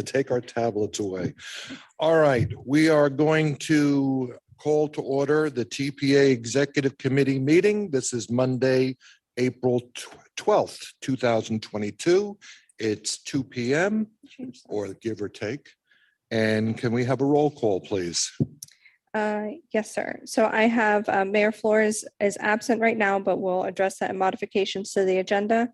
Take our tablets away. All right, we are going to call to order the TPA Executive Committee meeting. This is Monday, April 12th, 2022. It's 2 p.m. or give or take. And can we have a roll call, please? Yes, sir. So I have Mayor Flores is absent right now, but we'll address that in modifications to the agenda.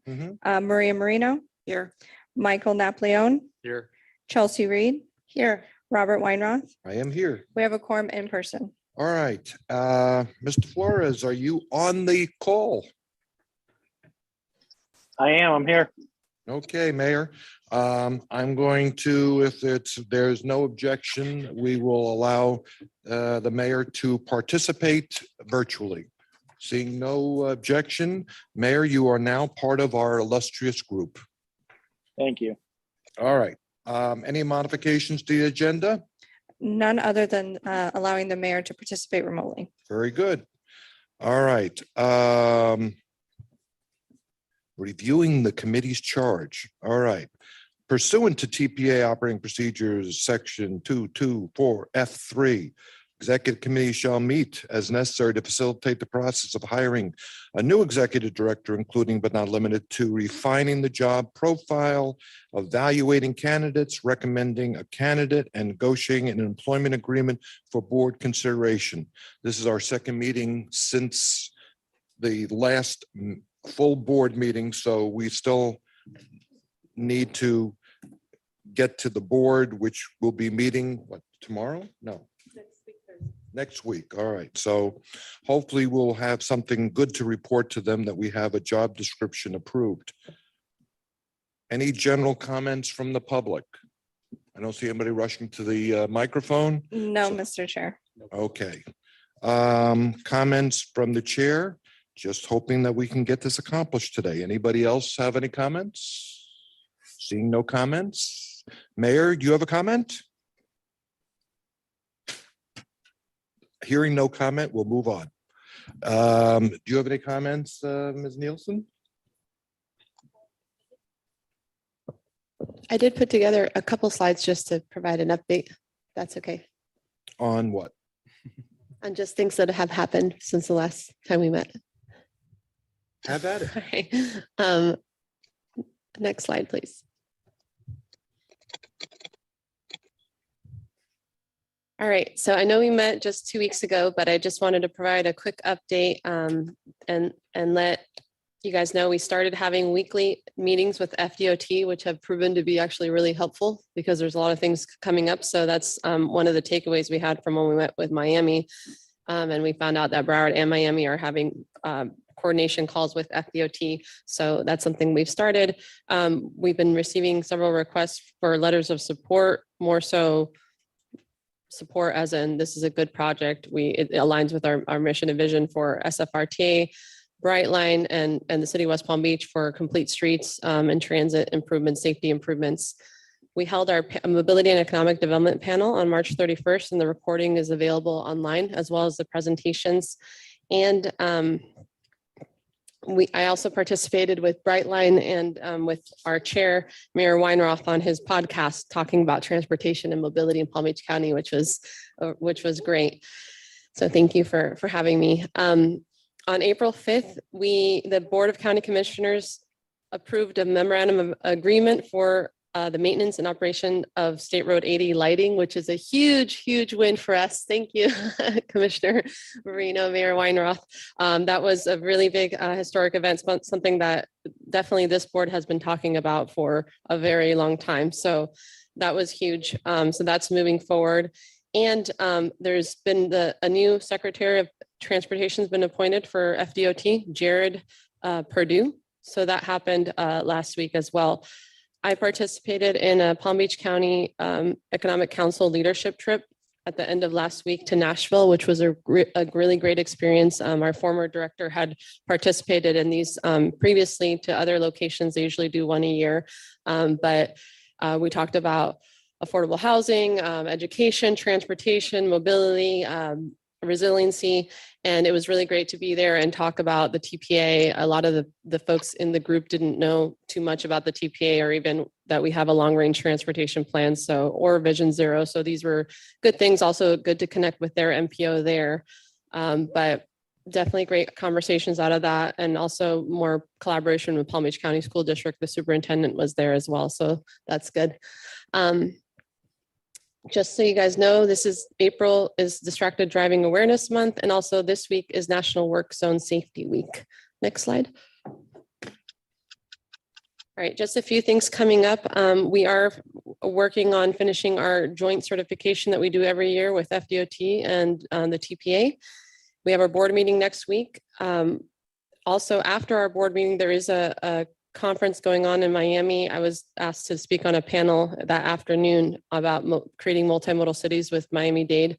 Maria Marino. Here. Michael Napoleon. Here. Chelsea Reed. Here. Robert Weinroth. I am here. We have a quorum in person. All right. Mr. Flores, are you on the call? I am. I'm here. Okay, Mayor. I'm going to, if there's no objection, we will allow the mayor to participate virtually. Seeing no objection, Mayor, you are now part of our illustrious group. Thank you. All right. Any modifications to the agenda? None other than allowing the mayor to participate remotely. Very good. All right. Reviewing the committee's charge. All right. Pursuant to TPA operating procedures, section 224 F3, executive committee shall meet as necessary to facilitate the process of hiring a new executive director, including but not limited to refining the job profile, evaluating candidates, recommending a candidate, and negotiating an employment agreement for board consideration. This is our second meeting since the last full board meeting, so we still need to get to the board, which will be meeting what, tomorrow? No. Next week. All right. So hopefully we'll have something good to report to them that we have a job description approved. Any general comments from the public? I don't see anybody rushing to the microphone. No, Mr. Chair. Okay. Comments from the chair? Just hoping that we can get this accomplished today. Anybody else have any comments? Seeing no comments. Mayor, do you have a comment? Hearing no comment, we'll move on. Do you have any comments, Ms. Nielsen? I did put together a couple slides just to provide an update. That's okay. On what? On just things that have happened since the last time we met. Have at it. Okay. Next slide, please. All right, so I know we met just 2 weeks ago, but I just wanted to provide a quick update and let you guys know we started having weekly meetings with FDOT, which have proven to be actually really helpful because there's a lot of things coming up. So that's one of the takeaways we had from when we met with Miami. And we found out that Broward and Miami are having coordination calls with FDOT. So that's something we've started. We've been receiving several requests for letters of support, more so support as in this is a good project. It aligns with our mission and vision for SFRTA, Brightline, and the city of West Palm Beach for complete streets and transit improvements, safety improvements. We held our mobility and economic development panel on March 31st, and the recording is available online as well as the presentations. And I also participated with Brightline and with our chair, Mayor Weinroth, on his podcast talking about transportation and mobility in Palm Beach County, which was great. So thank you for having me. On April 5th, the Board of County Commissioners approved a memorandum of agreement for the maintenance and operation of State Road 80 lighting, which is a huge, huge win for us. Thank you, Commissioner Marino, Mayor Weinroth. That was a really big historic event, something that definitely this board has been talking about for a very long time. So that was huge. So that's moving forward. And there's been a new Secretary of Transportation has been appointed for FDOT, Jared Perdue. So that happened last week as well. I participated in a Palm Beach County Economic Council leadership trip at the end of last week to Nashville, which was a really great experience. Our former director had participated in these previously to other locations. They usually do one a year, but we talked about affordable housing, education, transportation, mobility, resiliency. And it was really great to be there and talk about the TPA. A lot of the folks in the group didn't know too much about the TPA or even that we have a long range transportation plan. So, or Vision Zero. So these were good things. Also good to connect with their MPO there. But definitely great conversations out of that. And also more collaboration with Palm Beach County School District. The superintendent was there as well. So that's good. Just so you guys know, April is Distracted Driving Awareness Month. And also this week is National Work Zone Safety Week. Next slide. All right, just a few things coming up. We are working on finishing our joint certification that we do every year with FDOT and the TPA. We have our board meeting next week. Also, after our board meeting, there is a conference going on in Miami. I was asked to speak on a panel that afternoon about creating multimodal cities with Miami-Dade.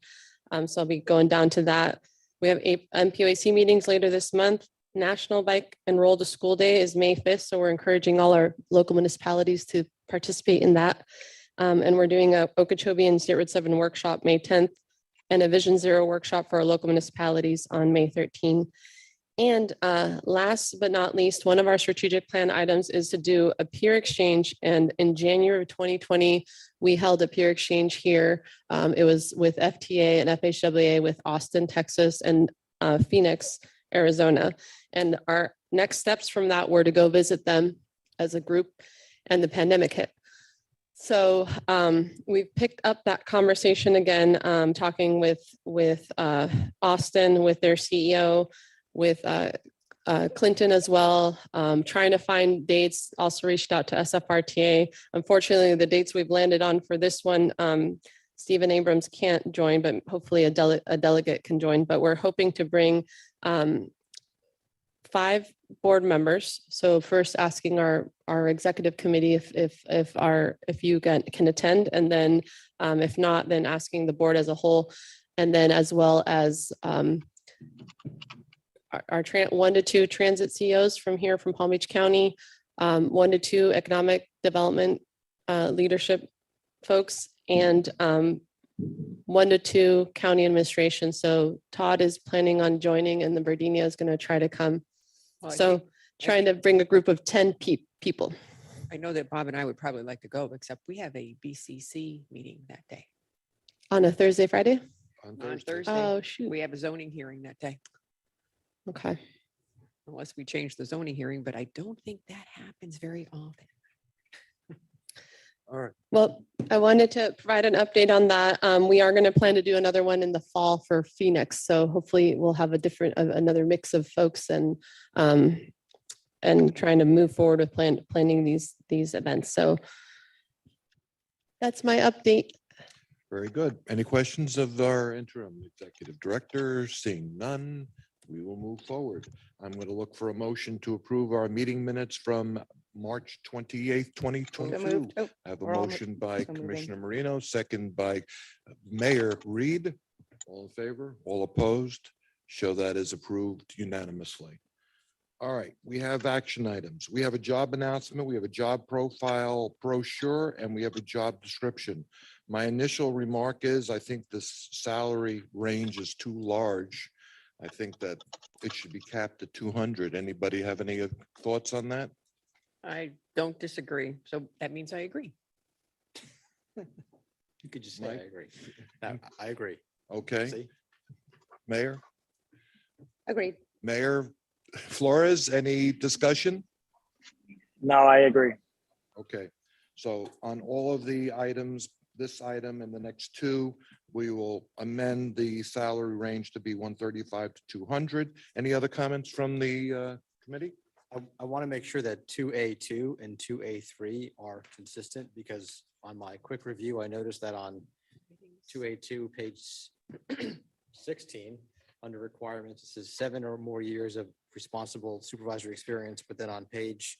So I'll be going down to that. We have MPOAC meetings later this month. National Bike Enroll to School Day is May 5th. So we're encouraging all our local municipalities to participate in that. And we're doing a Okeechobee and State Road 7 workshop May 10th and a Vision Zero workshop for our local municipalities on May 13th. And last but not least, one of our strategic plan items is to do a peer exchange. And in January of 2020, we held a peer exchange here. It was with FTA and FHWA with Austin, Texas, and Phoenix, Arizona. And our next steps from that were to go visit them as a group, and the pandemic hit. So we've picked up that conversation again, talking with Austin, with their CEO, with Clinton as well, trying to find dates, also reached out to SFRTA. Unfortunately, the dates we've landed on for this one, Stephen Abrams can't join, but hopefully a delegate can join. But we're hoping to bring 5 board members. So first asking our executive committee if you can attend, and then if not, then asking the board as a whole, and then as well as our 1 to 2 transit CEOs from here from Palm Beach County, 1 to 2 economic development leadership folks, and 1 to 2 county administration. So Todd is planning on joining, and the Berdinia is going to try to come. So trying to bring a group of 10 people. I know that Bob and I would probably like to go, except we have a BCC meeting that day. On a Thursday, Friday? On On Thursday. Thursday, Oh, shoot. we have a zoning hearing that day, Okay. unless we change the zoning hearing, but I don't think that happens very often. All right. Well, I wanted to provide an update on that. We are going to plan to do another one in the fall for Phoenix. So hopefully we'll have another mix of folks and trying to move forward with planning these events. So that's my update. Very good. Any questions of our interim executive director? Seeing none, we will move forward. I'm going to look for a motion to approve our meeting minutes from March 28th, 2022. I have a we're all mo- motion by so moving. Commissioner Marino, second by Mayor Reed. All in favor, all opposed? Show that is approved unanimously. All right, we have action items. We have a job announcement, we have a job profile brochure, and we have a job description. My initial remark is, I think this salary range is too large. I think that it should be capped at 200. Anybody have any thoughts on that? I don't disagree. So that means I agree. You could just say, Mike? I agree. No, I agree. Okay, See? Mayor? Agreed. Mayor Flores, any discussion? No, I agree. Okay, so on all of the items, this item and the next 2, we will amend the salary range to be 135 to 200. Any other comments from the committee? I want to make sure that 2A2 and 2A3 are consistent, because on my quick review, I noticed that on 2A2, page 16, under requirements, it says 7 or more years of responsible supervisory experience, but then on page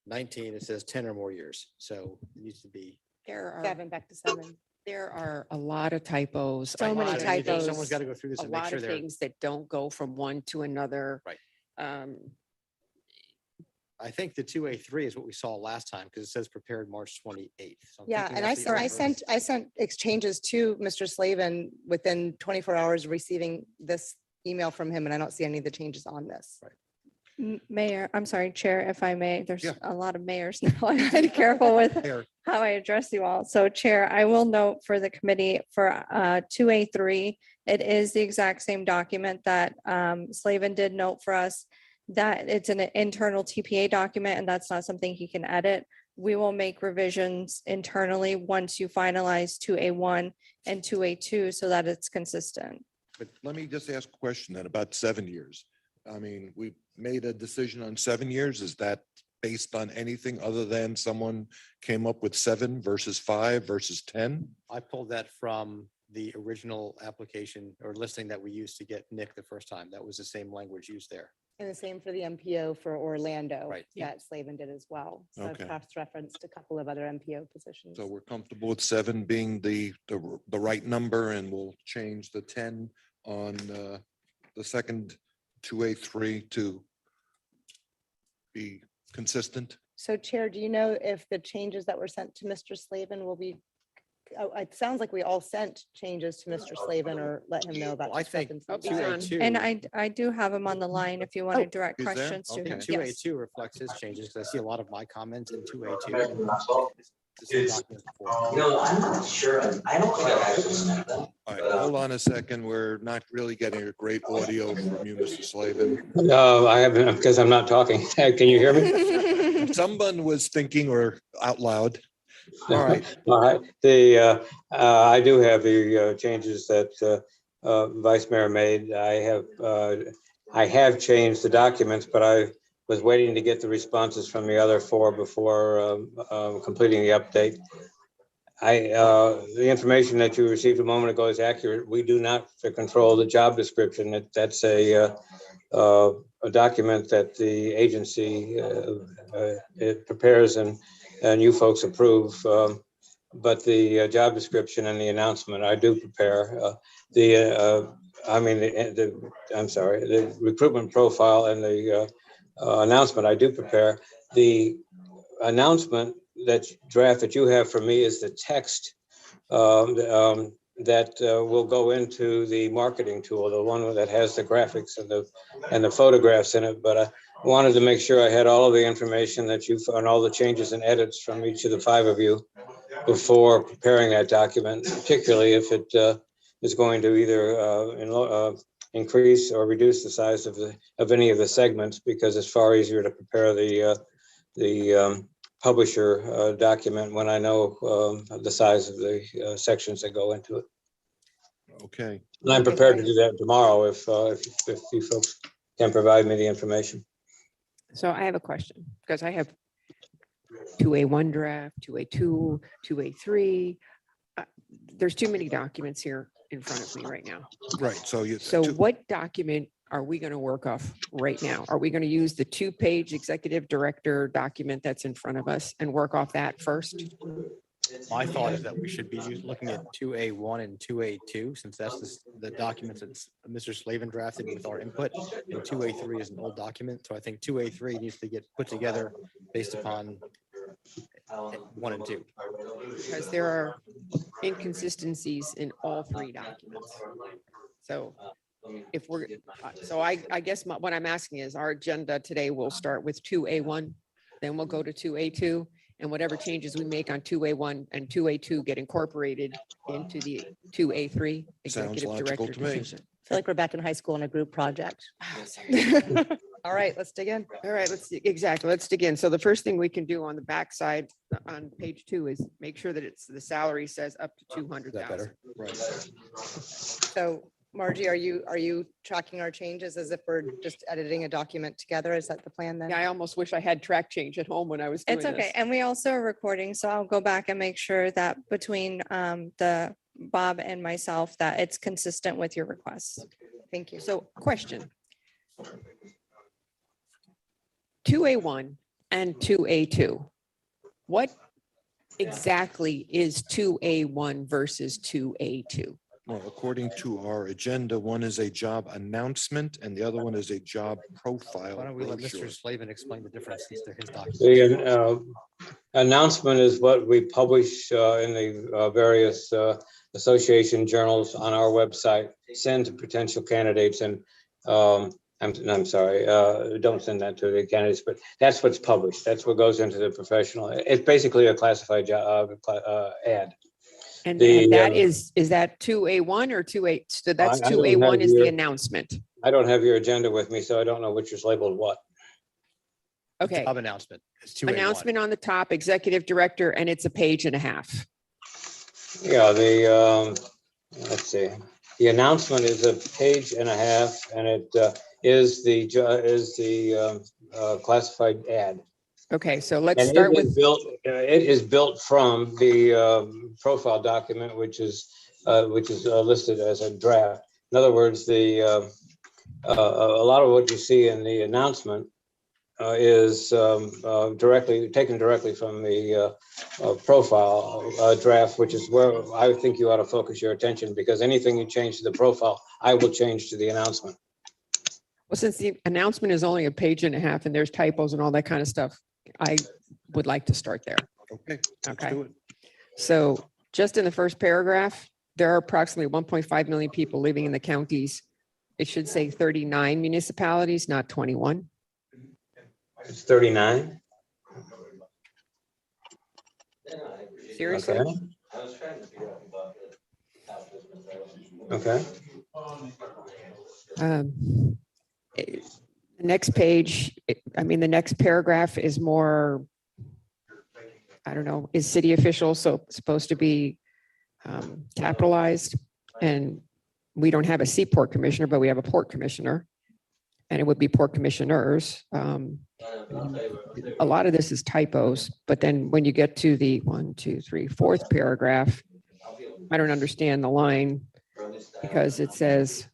19, it says 10 or more years. So it needs to be. There are, 7 back to 7. there are a lot of typos. So a many lot of typos. things- Someone's got to go through this A and make lot sure of they're. things that don't go from one to another. Right. Um, I think the 2A3 is what we saw last time because it says prepared March 28th. So I'm Yeah, thinking and that's the I sent exchanges to Mr. Slavin within 24 hours of receiving this email from him, and I don't see any of the changes on this. Mayor, I'm sorry, Chair, if I may, there's Yeah. a lot of mayors now. I'm very careful with Mayor. how I address you all. So Chair, I will note for the committee for 2A3, it is the exact same document that Slavin did note for us, that it's an internal TPA document and that's not something he can edit. We will make revisions internally once you finalize 2A1 and 2A2 so that it's consistent. But let me just ask a question then about 7 years. I mean, we made a decision on 7 years. Is that based on anything other than someone came up with 7 versus 5 versus 10? I pulled that from the original application or listing that we used to get Nick the first time. That was the same language used there. And the same for the MPO for Orlando. Right. That Slavin did as well. So I've Okay. cross-referenced a couple of other MPO positions. So we're comfortable with 7 being the right number, and we'll change the 10 on the second 2A3 to be consistent. So Chair, do you know if the changes that were sent to Mr. Slavin will be, it sounds like we all sent changes to Mr. Slavin or let him know about. Well, I think discrepancies. he's on. 2A2. And I do have him on the line if you want to direct he's there? questions to Okay. him. And Yes. 2A2 reflects his changes because I see a lot of my comments in 2A2. It's the same document before. I'm not sure. I don't think I've actually sent them. All right, hold on a second. We're not really getting a great audio from you, Mr. Slavin. No, I haven't, because I'm not talking. Can you hear me? Someone was thinking or out loud. All right, All right. I do have the changes that Vice Mayor made. I have changed the documents, but I was waiting to get the responses from the other 4 before completing the update. The information that you received a moment ago is accurate. We do not control the job description. That's a document that the agency it prepares and you folks approve. But the job description and the announcement, I do prepare. The recruitment profile and the announcement, I do prepare. The announcement draft that you have for me is the text that will go into the marketing tool, the one that has the graphics and the photographs in it. But I wanted to make sure I had all of the information that you and all the changes and edits from each of the 5 of you before preparing that document, particularly if it is going to either increase or reduce the size of any of the segments, because it's far easier to prepare the publisher document when I know the size of the sections that go into it. okay. And I'm prepared to do that tomorrow if you folks can provide me the information. So I have a question because I have 2A1 draft, 2A2, 2A3. There's too many documents here in front of me right now. Right, so you. So what document are we going to work off right now? Are we going to use the 2-page executive director document that's in front of us and work off that first? My thought is that we should be looking at 2A1 and 2A2, since that's the documents that Mr. Slavin drafted with our input, and 2A3 is an old document. So I think 2A3 needs to get put together based upon 1 and 2. Because there are inconsistencies in all 3 documents. So if we're, I guess what I'm asking is our agenda today will start with 2A1, then we'll go to 2A2, and whatever changes we make on 2A1 and 2A2 get incorporated into the 2A3 executive logical director to me. decision. I feel like we're back in high school in a group project. All right, let's dig in. All right, let's dig in. So the first thing we can do on the backside on page 2 is make sure that the salary says up to Is that 200,000. better? Right. So Margie, are you tracking our changes as if we're just editing a document together? Is that the plan then? Yeah, I almost wish I had track change at home when I was doing It's okay. this. And we also are recording, so I'll go back and make sure that between the Bob and myself, that it's consistent with your requests. Thank you. So question. 2A1 and 2A2. What exactly is 2A1 versus 2A2? Well, according to our agenda, one is a job announcement and the other one is a job profile. Why don't we let brochure. Mr. Slavin explain the difference since they're his documents? The announcement is what we publish in the various association journals on our website, send to potential candidates and I'm sorry, don't send that to the candidates, but that's what's published. That's what goes into the professional. It's basically a classified job ad. And The, that is that 2A1 or 2A? So that's I don't 2A1 have is the your- announcement. I don't have your agenda with me, so I don't know which is labeled what. The Okay. Job announcement. It's 2A1. Announcement on the top, executive director, and it's a page and a half. Yeah, let's see. The announcement is a page and a half and it is the classified ad. Okay, so let's And start it is with, built, it is built from the profile document, which is listed as a draft. In other words, a lot of what you see in the announcement is taken directly from the profile draft, which is where I think you ought to focus your attention, because anything you change to the profile, I will change to the announcement. well, since the announcement is only a page and a half and there's typos and all that kind of stuff, I would like to start there. Okay, let's Okay. do it. So just in the first paragraph, there are approximately 1.5 million people living in the counties. It should say 39 municipalities, not 21. It's 39. Seriously? Okay. Okay. The next page, the next paragraph is more, I don't know, is city official so supposed to be capitalized? And we don't have a seaport commissioner, but we have a port commissioner. And it would be port commissioners. A lot of this is typos, but then when you get to the 4th paragraph, I don't understand the line because it says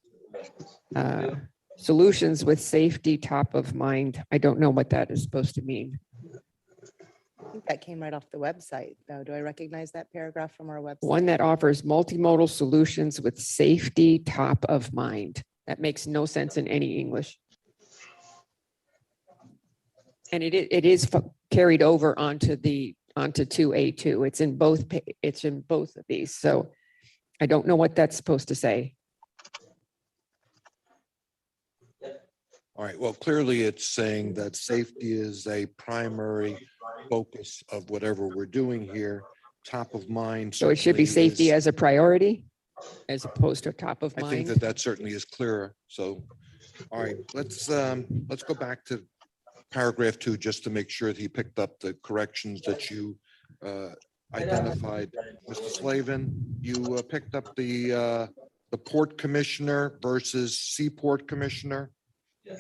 solutions with safety top of mind. I don't know what that is supposed to mean. I think that came right off the website, though. Do I recognize that paragraph from our website? One that offers multimodal solutions with safety top of mind. That makes no sense in any English. And it is carried over onto 2A2. It's in both of these. So I don't know what that's supposed to say. All right, well, clearly it's saying that safety is a primary focus of whatever we're doing here. Top of mind. So it should be certainly safety is- as a priority as opposed to top of I think mind. that that certainly is clearer. So, all right, let's go back to paragraph 2, just to make sure that he picked up the corrections that you identified. Mr. Slavin, you picked up the port commissioner versus seaport commissioner.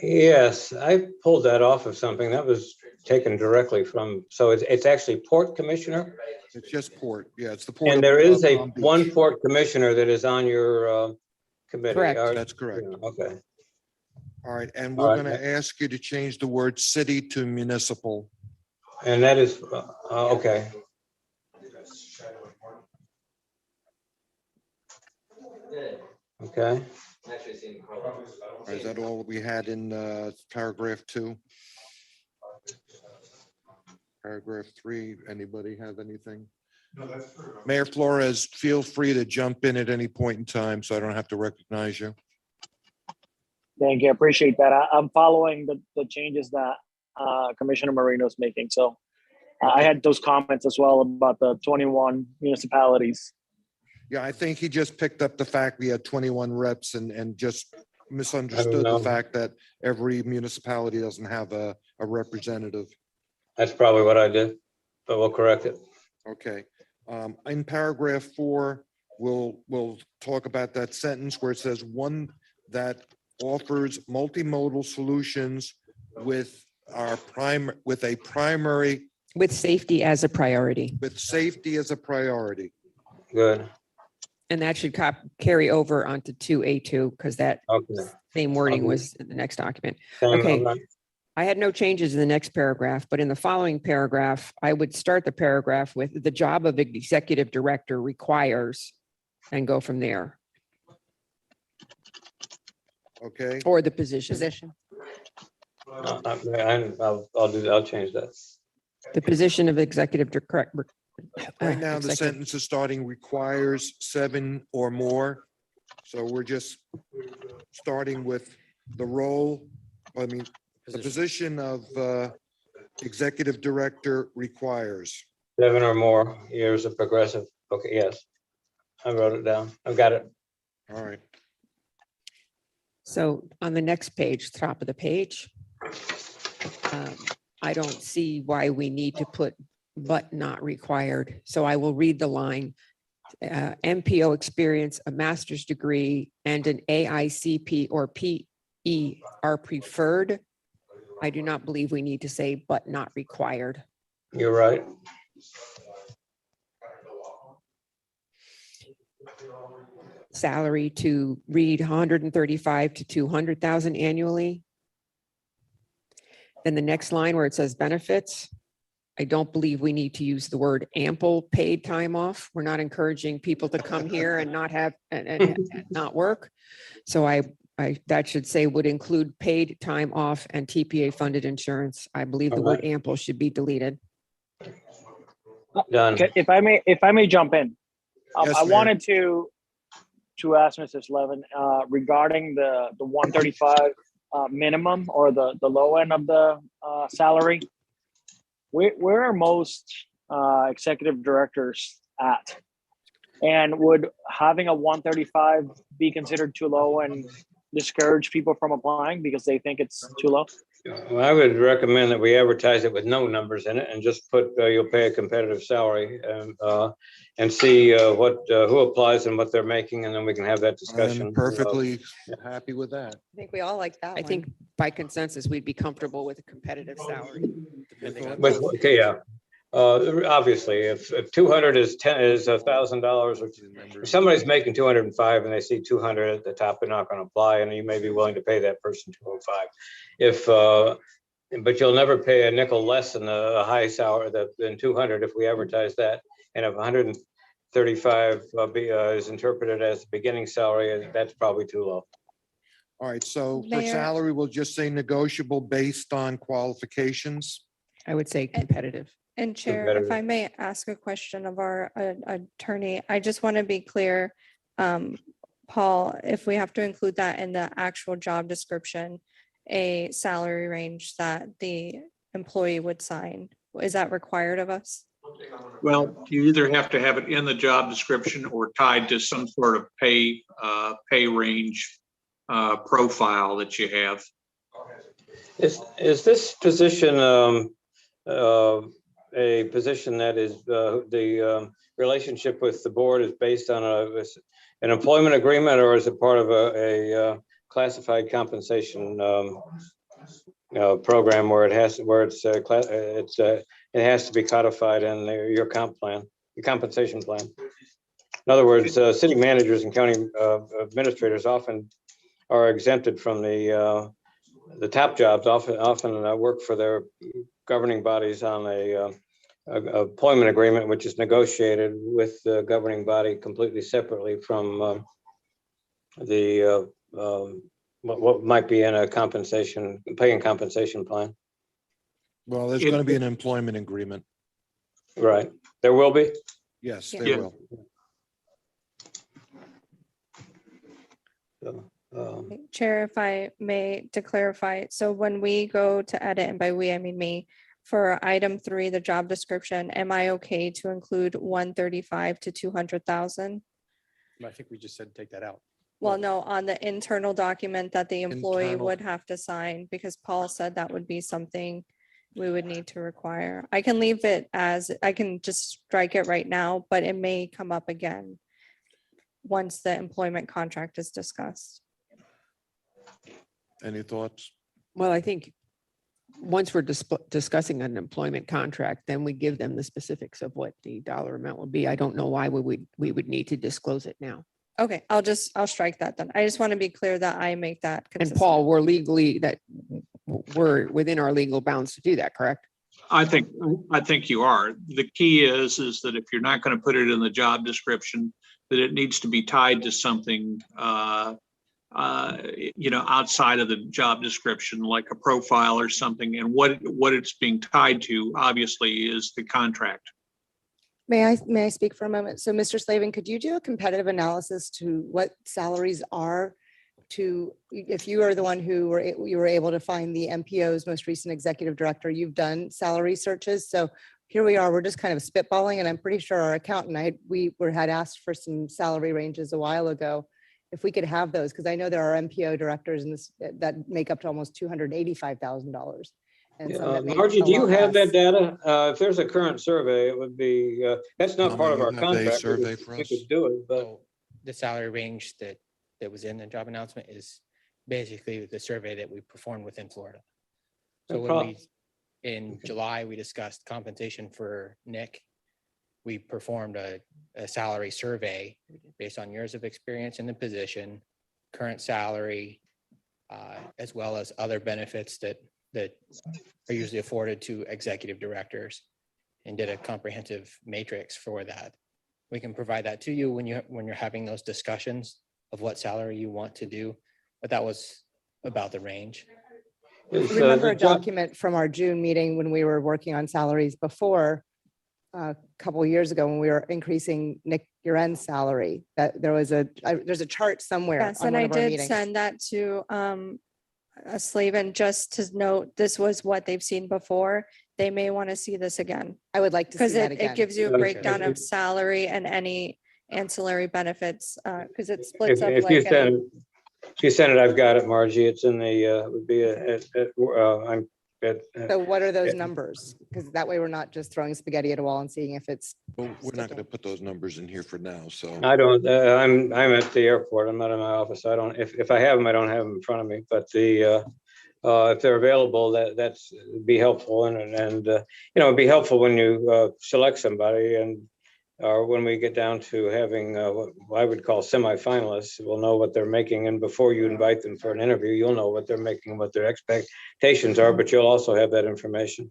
Yes, I pulled that off of something that was taken directly from, so it's actually port commissioner. It's just port. Yeah, it's the port. And of- there is of a Palm Beach. one port commissioner that is on your committee. Correct. or- That's correct. Okay. All right, and All we're right. going to ask you to change the word city to municipal. And that is, okay. Okay. All right, is that all we had in paragraph 2? Paragraph 3, anybody have anything? Mayor Flores, feel free to jump in at any point in time, so I don't have to recognize you. Thank you. I appreciate that. I'm following the changes that Commissioner Marino's making. So I had those comments as well about the 21 municipalities. Yeah, I think he just picked up the fact we had 21 reps and just misunderstood the know. fact that every municipality doesn't have a representative. That's probably what I did, but we'll correct it. Okay. In paragraph 4, we'll talk about that sentence where it says one that offers multimodal solutions with a primary, With safety as a priority. with safety as a priority. Good. And that should carry over onto 2A2 because that Okay. same wording Okay. was in the next document. Same, Okay. I'm not- I had no changes in the next paragraph, but in the following paragraph, I would start the paragraph with the job of executive director requires and go from there. Okay, Or the position, I'll change that. the position of executive director. right now the sentence is starting requires 7 or more. So we're just starting with the role, the position of executive director requires. 7 or more years of progressive. Okay, yes. I wrote it down. I've got it. All right. So on the next page, top of the page, I don't see why we need to put but not required. So I will read the line. MPO experience, a master's degree, and an AICP or PE are preferred. I do not believe we need to say but not required. You're right. Salary to read 135 to 200,000 annually. Then the next line where it says benefits, I don't believe we need to use the word ample paid time off. We're not encouraging people to come here and not have, and not work. So that should say would include paid time off and TPA funded insurance. I believe the word ample should be deleted. Done. Okay, if I may jump in, Yes, I Mayor. wanted to ask Mr. Slevin regarding the 135 minimum or the low end of the salary. Where are most executive directors at? And would having a 135 be considered too low and discourage people from applying because they think it's too low? Well, I would recommend that we advertise it with no numbers in it and just put, you'll pay a competitive salary and see who applies and what they're making, and then we can have that discussion. I'm perfectly happy with that. I think we all like that I one. think by consensus, we'd be comfortable with a competitive salary. Depending on- But, okay, yeah. Obviously, if 200 is $1,000, which if somebody's making 205 and they see 200 at the top, they're not going to apply, and you may be willing to pay that person 205. But you'll never pay a nickel less than a high salary than 200 if we advertise that. And if 135 is interpreted as the beginning salary, that's probably too low. All right, so for Mayor. salary, we'll just say negotiable based on qualifications. I would say competitive. And Chair, if better. I may ask a question of our attorney, I just want to be clear, Paul, if we have to include that in the actual job description, a salary range that the employee would sign, is that required of us? Well, you either have to have it in the job description or tied to some sort of pay range profile that you have. Is this position a position that is the relationship with the board is based on an employment agreement, or is it part of a classified compensation program where it has to be codified in your comp plan, your compensation plan? In other words, city managers and county administrators often are exempted from the top jobs. Often work for their governing bodies on a employment agreement, which is negotiated with the governing body completely separately from what might be in a pay and compensation plan. Well, there's going to be an employment agreement. Right. There will be. Yes, Yeah. they Yeah. will. So, Chair, if I may, to clarify, so when we go to edit, and by we, I mean me, for item 3, the job description, am I okay to include 135 to 200,000? I think we just said take that out. Well, no, on the internal document that the employee Internal. would have to sign, because Paul said that would be something we would need to require. I can leave it as, I can just strike it right now, but it may come up again once the employment contract is discussed. Any thoughts? Well, I think once we're discussing an employment contract, then we give them the specifics of what the dollar amount will be. I don't know why we would need to disclose it now. Okay, I'll strike that then. I just want to be clear that I make that And consistent. Paul, we're within our legal bounds to do that, correct? I think you are. The key is that if you're not going to put it in the job description, that it needs to be tied to something outside of the job description, like a profile or something, and what it's being tied to, obviously, is the contract. May I speak for a moment? So Mr. Slavin, could you do a competitive analysis to what salaries are to, if you are the one who you were able to find the MPO's most recent executive director, you've done salary searches. So here we are, we're just kind of spitballing, and I'm pretty sure our accountant, had asked for some salary ranges a while ago. If we could have those, because I know there are MPO directors in this that make up to almost $285,000. And some that make Margie, a do you lot have less. that data? If there's a current survey, it would be, that's not Tom, part you of our have a contract. survey for We us? could do it, but So the salary range that was in the job announcement is basically the survey that we performed within Florida. So No when problem. in July, we discussed compensation for Nick. We performed a salary survey based on years of experience in the position, current salary, as well as other benefits that are usually afforded to executive directors, and did a comprehensive matrix for that. We can provide that to you when you're having those discussions of what salary you want to do, but that was about the range. I remember a document from our June meeting when we were working on salaries before, a couple of years ago, when we were increasing Nick Uren's salary, that there's a chart somewhere. Yes, on and one I of our did meetings. send that to Slavin just to note this was what they've seen before. They may want to see this again I would like to see because that it again. gives you a Okay. breakdown of salary and any ancillary benefits because it splits up if you like. send it, if you send it, I've got it, Margie. It's in the, would be, I'm at, So what are those numbers? Because that way we're not just throwing spaghetti at a wall and seeing if it's. Well, we're not going to put those numbers in here for now, so. I don't, I'm at the airport. I'm not in my office. I don't, if I have them, I don't have them in front of me, but if they're available, that's be helpful and it'd be helpful when you select somebody and or when we get down to having what I would call semifinalists, we'll know what they're making. And before you invite them for an interview, you'll know what they're making, what their expectations are, but you'll also have that information.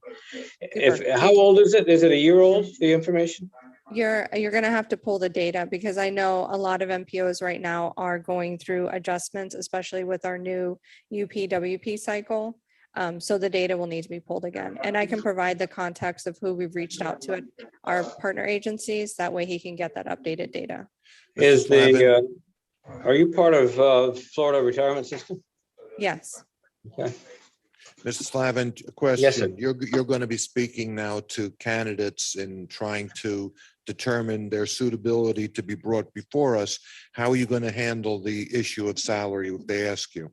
How old is it? Is it a year old, the information? You're going to have to pull the data because I know a lot of MPOs right now are going through adjustments, especially with our new UPWP cycle. So the data will need to be pulled again. And I can provide the context of who we've reached out to at our partner agencies. That way he can get that updated data. Is Slavin? are you part of Florida Retirement System? Yes. Okay. Mr. Slavin, a Yes, sir. question. You're going to be speaking now to candidates and trying to determine their suitability to be brought before us. How are you going to handle the issue of salary if they ask you?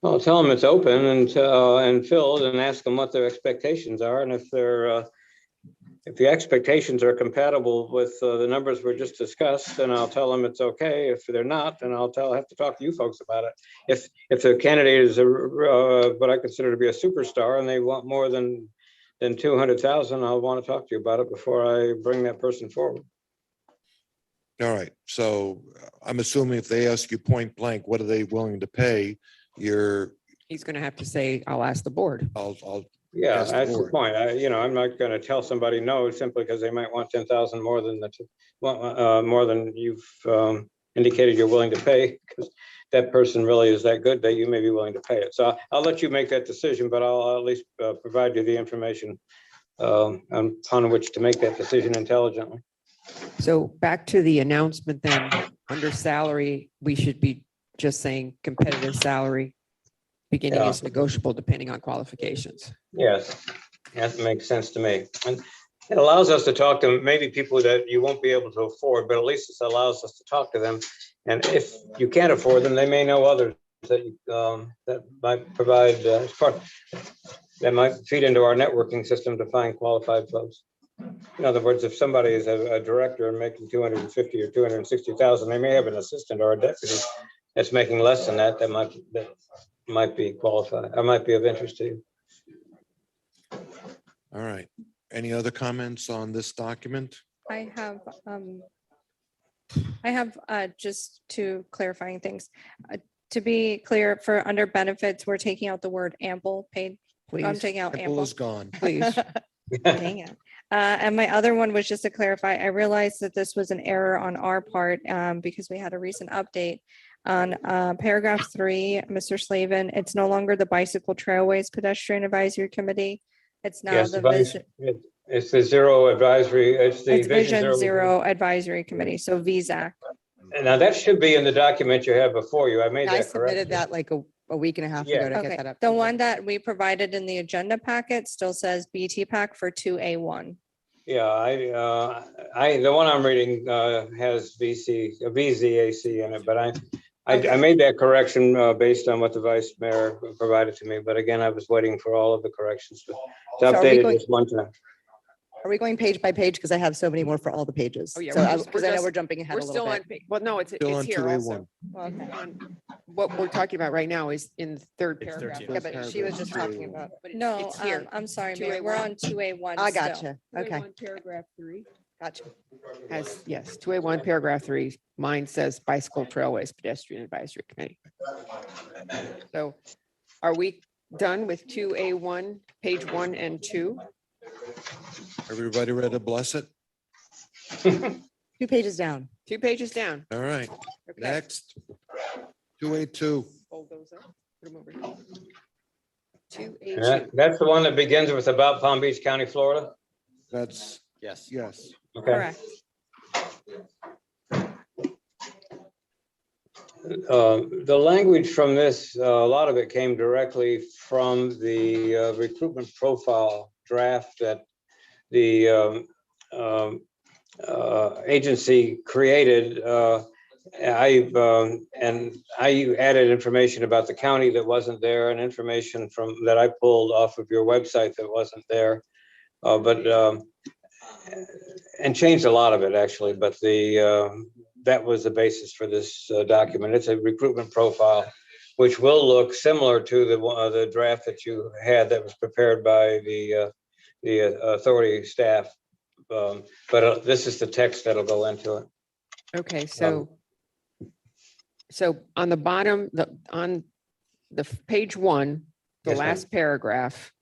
Well, tell them it's open and filled and ask them what their expectations are. And if the expectations are compatible with the numbers we just discussed, then I'll tell them it's okay. If they're not, then I'll have to talk to you folks about it. If the candidate is what I consider to be a superstar and they want more than 200,000, I'll want to talk to you about it before I bring that person forward. All right. So I'm assuming if they ask you point blank, what are they willing to pay? He's going to have to say, I'll ask the board. I'll Yeah, Ask the that's the board. point. I'm not going to tell somebody no simply because they might want 10,000 more than more than you've indicated you're willing to pay. Because that person really is that good that you may be willing to pay it. So I'll let you make that decision, but I'll at least provide you the information on which to make that decision intelligently. So back to the announcement then, under salary, we should be just saying competitive salary. Beginning Yeah. is negotiable depending on qualifications. Yes, that makes sense to me. And it allows us to talk to maybe people that you won't be able to afford, but at least it allows us to talk to them. And if you can't afford them, they may know others that might provide that might feed into our networking system to find qualified folks. In other words, if somebody is a director and making 250 or 260,000, they may have an assistant or a deputy that's making less than that might be qualified. I might be of interest to you. All right. Any other comments on this document? I have just two clarifying things. To be clear, for under benefits, we're taking out the word ample paid. I'm Please, taking out Apple ample. is gone. please. Dang it. And my other one was just to clarify, I realized that this was an error on our part because we had a recent update. On paragraph 3, Mr. Slavin, it's no longer the Bicycle Trailways Pedestrian Advisory Committee. It's now Yes, the it's the Zero Advisory, it's the it's Vision Zero Advisory Committee, so VZAC. And now that should be in the document you have before you. I made I that submitted correction. that like a week and a half Yeah. ago to Okay, get that up. the one that we provided in the agenda packet still says BT pack for 2A1. Yeah, the one I'm reading has VZAC in it, but I made that correction based on what the vice mayor provided to me. But again, I was waiting for all of the corrections to So are we update it going- just one time. Are we going page by page? Because I have so many more for all the pages. Oh, yeah, So we're I- just- because we're I know just- we're jumping ahead We're a still little on, bit. well, no, it's Still on here also. 2A1. On- What we're talking about right now is in the third It's paragraph. 13. Yeah, but she was just talking about, But it's- No, it's here. I'm sorry, Mayor, we're 2A1. on 2A1 I still. gotcha. Okay, Paragraph 3. gotcha. Has, yes, 2A1, paragraph 3, mine says Bicycle Trailways Pedestrian Advisory Committee. So are we done with 2A1, page 1 and 2? Everybody ready to bless it? 2 pages down. 2 pages down. All right, Okay. next. 2A2. Fold those up, put them over here. And 2A2. that's the one that begins with about Palm Beach County, Florida. That's, Yes. yes. Okay. Correct. The language from this, a lot of it came directly from the recruitment profile draft that the agency created. I added information about the county that wasn't there, and information that I pulled off of your website that wasn't there. And changed a lot of it actually, but that was the basis for this document. It's a recruitment profile, which will look similar to the draft that you had that was prepared by the authority staff. But this is the text that'll go into it. Okay, so on the bottom, on the page 1, the Yes, ma'am. last paragraph,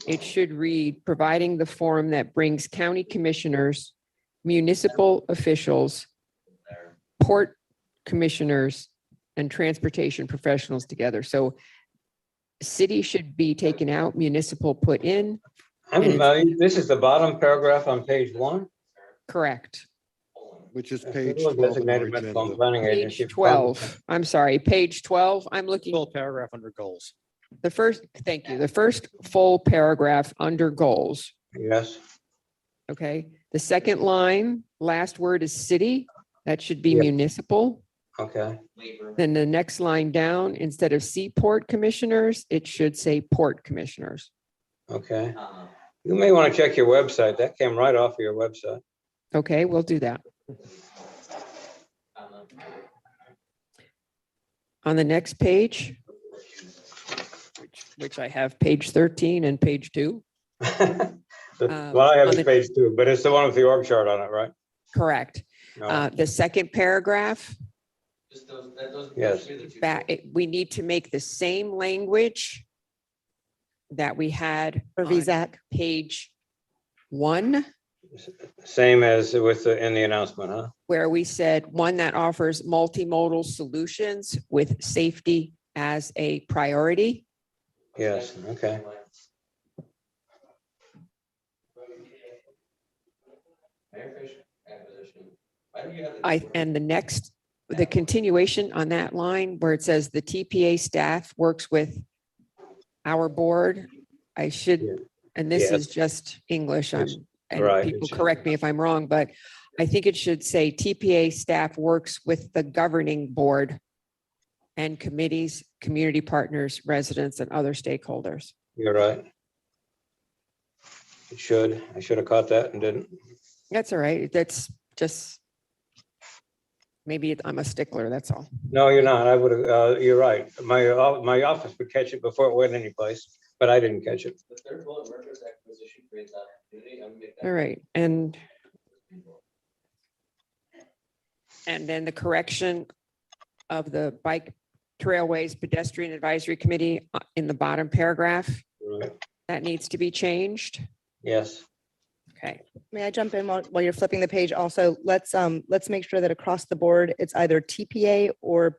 it should read, providing the forum that brings county commissioners, municipal officials, port commissioners, and transportation professionals together. So city should be taken out, municipal put in, This is the bottom paragraph on page 1. correct. Which is page Federal 12 in our Designated Metropolitan agenda. Planning Agency. Page 12, I'm sorry, page 12, I'm looking, Full paragraph under goals. the first, thank you, the first full paragraph under goals. Yes, Okay, the second line, last word is city, that should be Yep. municipal. okay. Then the next line down, instead of seaport commissioners, it should say port commissioners. Okay. You may want to check your website. That came right off of your website. Okay, we'll do that. On the next page, which I have page 13 and page 2, Well, I have on it the- page 2, but it's the one with the org chart on it, right? correct. No. The second paragraph, Yes. we need to make the same language that we had For on VZAC. page 1, Same as in the announcement, huh? where we said one that offers multimodal solutions with safety as a priority. Yes, okay. And the continuation on that line where it says the TPA staff works with our board, I should, Yeah. and this Yes. is just English, and right, people it's- correct me if I'm wrong, but I think it should say TPA staff works with the governing board and committees, community partners, residents, and other stakeholders. You're right. It should. I should have caught that and didn't. That's all right. That's just, maybe I'm a stickler, that's all. No, you're not. I would have, you're right. My office would catch it before it went anyplace, but I didn't catch it. All right, and then the correction of the Bike Trailways Pedestrian Advisory Committee in the bottom paragraph, Right. that needs to be changed. Yes, Okay, May I jump in while you're flipping the page? Also, let's make sure that across the board, it's either TPA or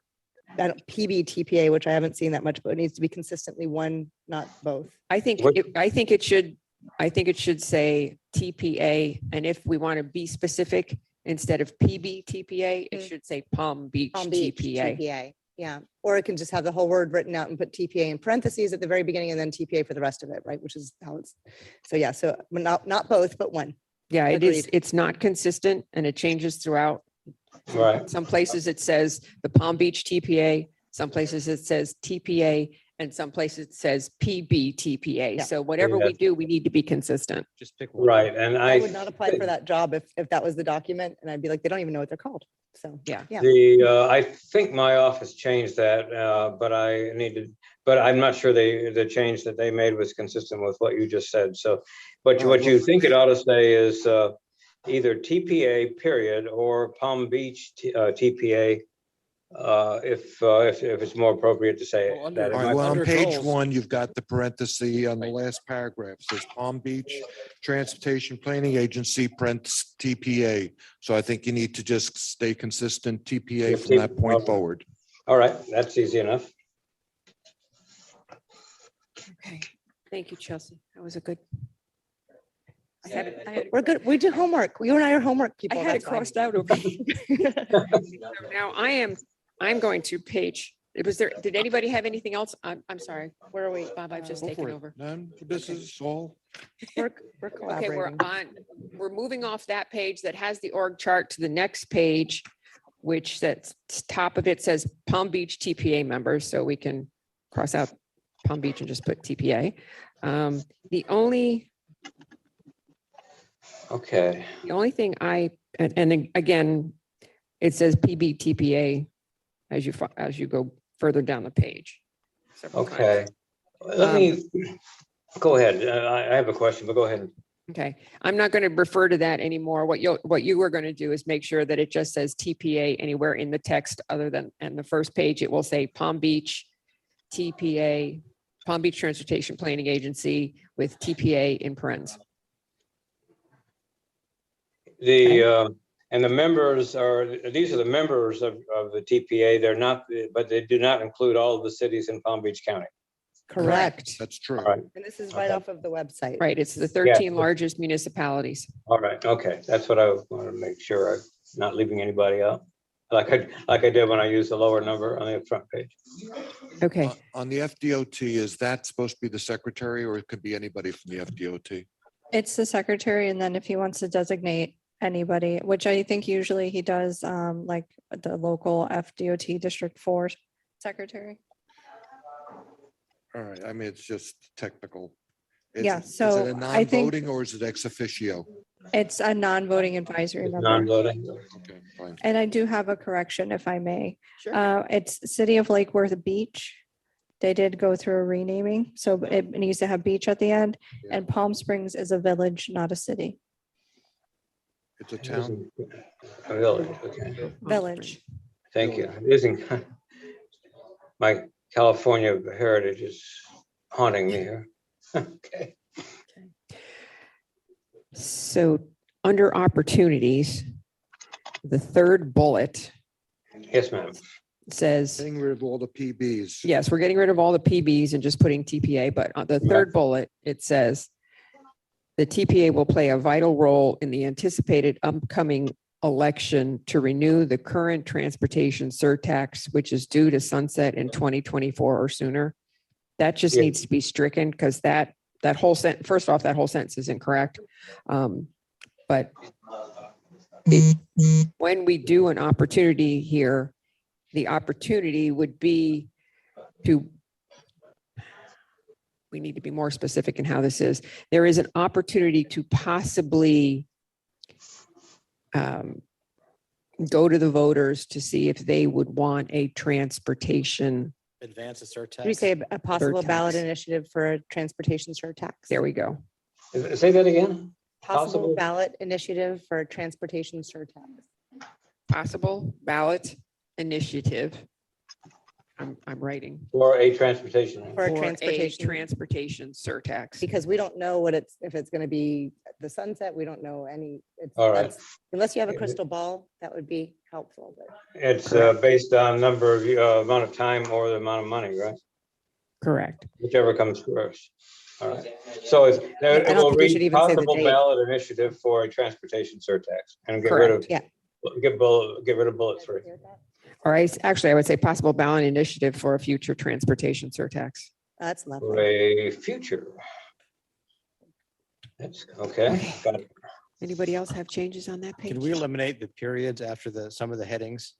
PB TPA, which I haven't seen that much, but it needs to be consistently one, not both. I think, What- I think it should say TPA, and if we want to be specific, instead of PB TPA, it Mm. should say Palm Beach Palm Beach TPA. TPA, yeah. Or it can just have the whole word written out and put TPA in parentheses at the very beginning and then TPA for the rest of it, right? Which is how it's, so yeah, so not both, but one. Yeah, it is, Agreed. it's not consistent and it changes throughout. Right. Some places it says the Palm Beach TPA, some places it says TPA, and some places it says PB TPA. Yeah. So whatever we Yes. do, we need to be consistent. Just pick one. Right, and I would not apply for that job if that was the document, and I'd be like, they don't even know what they're called. So, Yeah. yeah. I think my office changed that, but I'm not sure the change that they made was consistent with what you just said. So, but what you think it ought to say is either TPA period or Palm Beach TPA, if it's more appropriate to say Well, that. All It right, might- well, on under page goals- 1, you've got the parenthesis on the last paragraph, says Palm Beach Transportation Planning Agency, parentheses TPA. So I think you need to just stay consistent TPA from that point forward. All right, that's easy enough. Okay, thank you, Chelsea. That was a good. I had it We're good. We do homework. You and I are homework people. I had it that's fine. crossed out over. Now I'm going to page, was there, did anybody have anything else? I'm sorry. Where are we? Bob, I've just Go taken for it. over. None, this is all. We're Okay, collaborating. we're moving off that page that has the org chart to the next page, which that's top of it says Palm Beach TPA members, so we can cross out Palm Beach and just put TPA. The only Okay, thing and again, it says PB TPA as you go further down the page. several times. okay. Let me, go ahead. I have a question, but go ahead. Okay, I'm not going to refer to that anymore. What you are going to do is make sure that it just says TPA anywhere in the text other than, and the first page, it will say Palm Beach TPA, Palm Beach Transportation Planning Agency with TPA in parentheses. And the members these are the members of the TPA. They're not, but they do not include all of the cities in Palm Beach County. Correct. That's true. All right, And this is right off of the website. Right, it's the 13 largest municipalities. all right, okay. That's what I wanted to make sure I'm not leaving anybody out. Like I did when I used the lower number on the front page. Okay, On the FDOT, is that supposed to be the secretary or it could be anybody from the FDOT? It's the secretary, and then if he wants to designate anybody, which I think usually he does, like the local FDOT District 4 secretary. All right, I mean, it's just technical. Yeah, Is so it a I think- non-voting or is it ex officio? It's a non-voting advisory It's member. non-voting. Okay, fine. And I do have a correction, if I may. sure. It's City of Lake Worth Beach. They did go through a renaming, so it needs to have beach at the end. Yeah. And Palm Springs is a village, not a city. It's a town. A village, okay. Village. Thank you. It isn't, my California heritage is haunting me here. Okay. So under opportunities, the third bullet Yes, ma'am. says, Getting rid of all the PBs. yes, we're getting rid of all the PBs and just putting TPA, but on the third bullet, it says the TPA will play a vital role in the anticipated upcoming election to renew the current transportation surtax, which is due to sunset in 2024 or sooner. That just Yeah. needs to be stricken because that whole sentence, first off, that whole sentence is incorrect. But when we do an opportunity here, the opportunity would be to, we need to be more specific in how this is. There is an opportunity to possibly go to the voters to see if they would want a transportation. Advance the surtax. Did we say a possible ballot Surtax. initiative for a transportation surtax? There we go. Say that again? Possible possible- ballot initiative for a transportation surtax. Possible ballot initiative I'm writing. For a transportation. For a For transportation. transportation surtax. Because we don't know what it's, if it's gonna be the sunset, we don't know any. All right. Unless you have a crystal ball, that would be helpful, but. It's based on number of, amount of time or the amount of money, right? Correct. Whichever comes first. All right. So it's, I it don't will think we should read even say the possible date. ballot initiative for a transportation surtax and get rid of, Correct. Yeah. get rid of bullet three. Or actually, I would say possible ballot initiative for a future transportation surtax. That's For lovely. a future. That's okay. Got it. Anybody else have changes on that page? Can we eliminate the periods after some of the headings?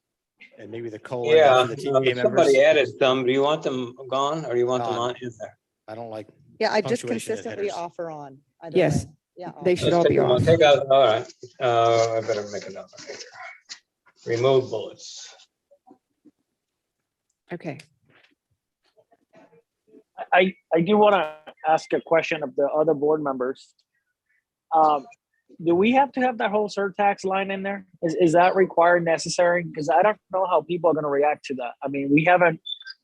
And maybe the colon Yeah, after the TPA members? somebody added some. Do you want them gone or do you want them Gone. on in there? I don't like, Yeah, I just punctuation and consistently headers. offer on. either Yes. way. Yeah. They off. should all Let's be take them out. off. Take out, all right. I better make a note. Remove bullets. Okay. I do want to ask a question of the other board members. Do we have to have that whole surtax line in there? Is that required, necessary? Because I don't know how people are going to react to that. I mean,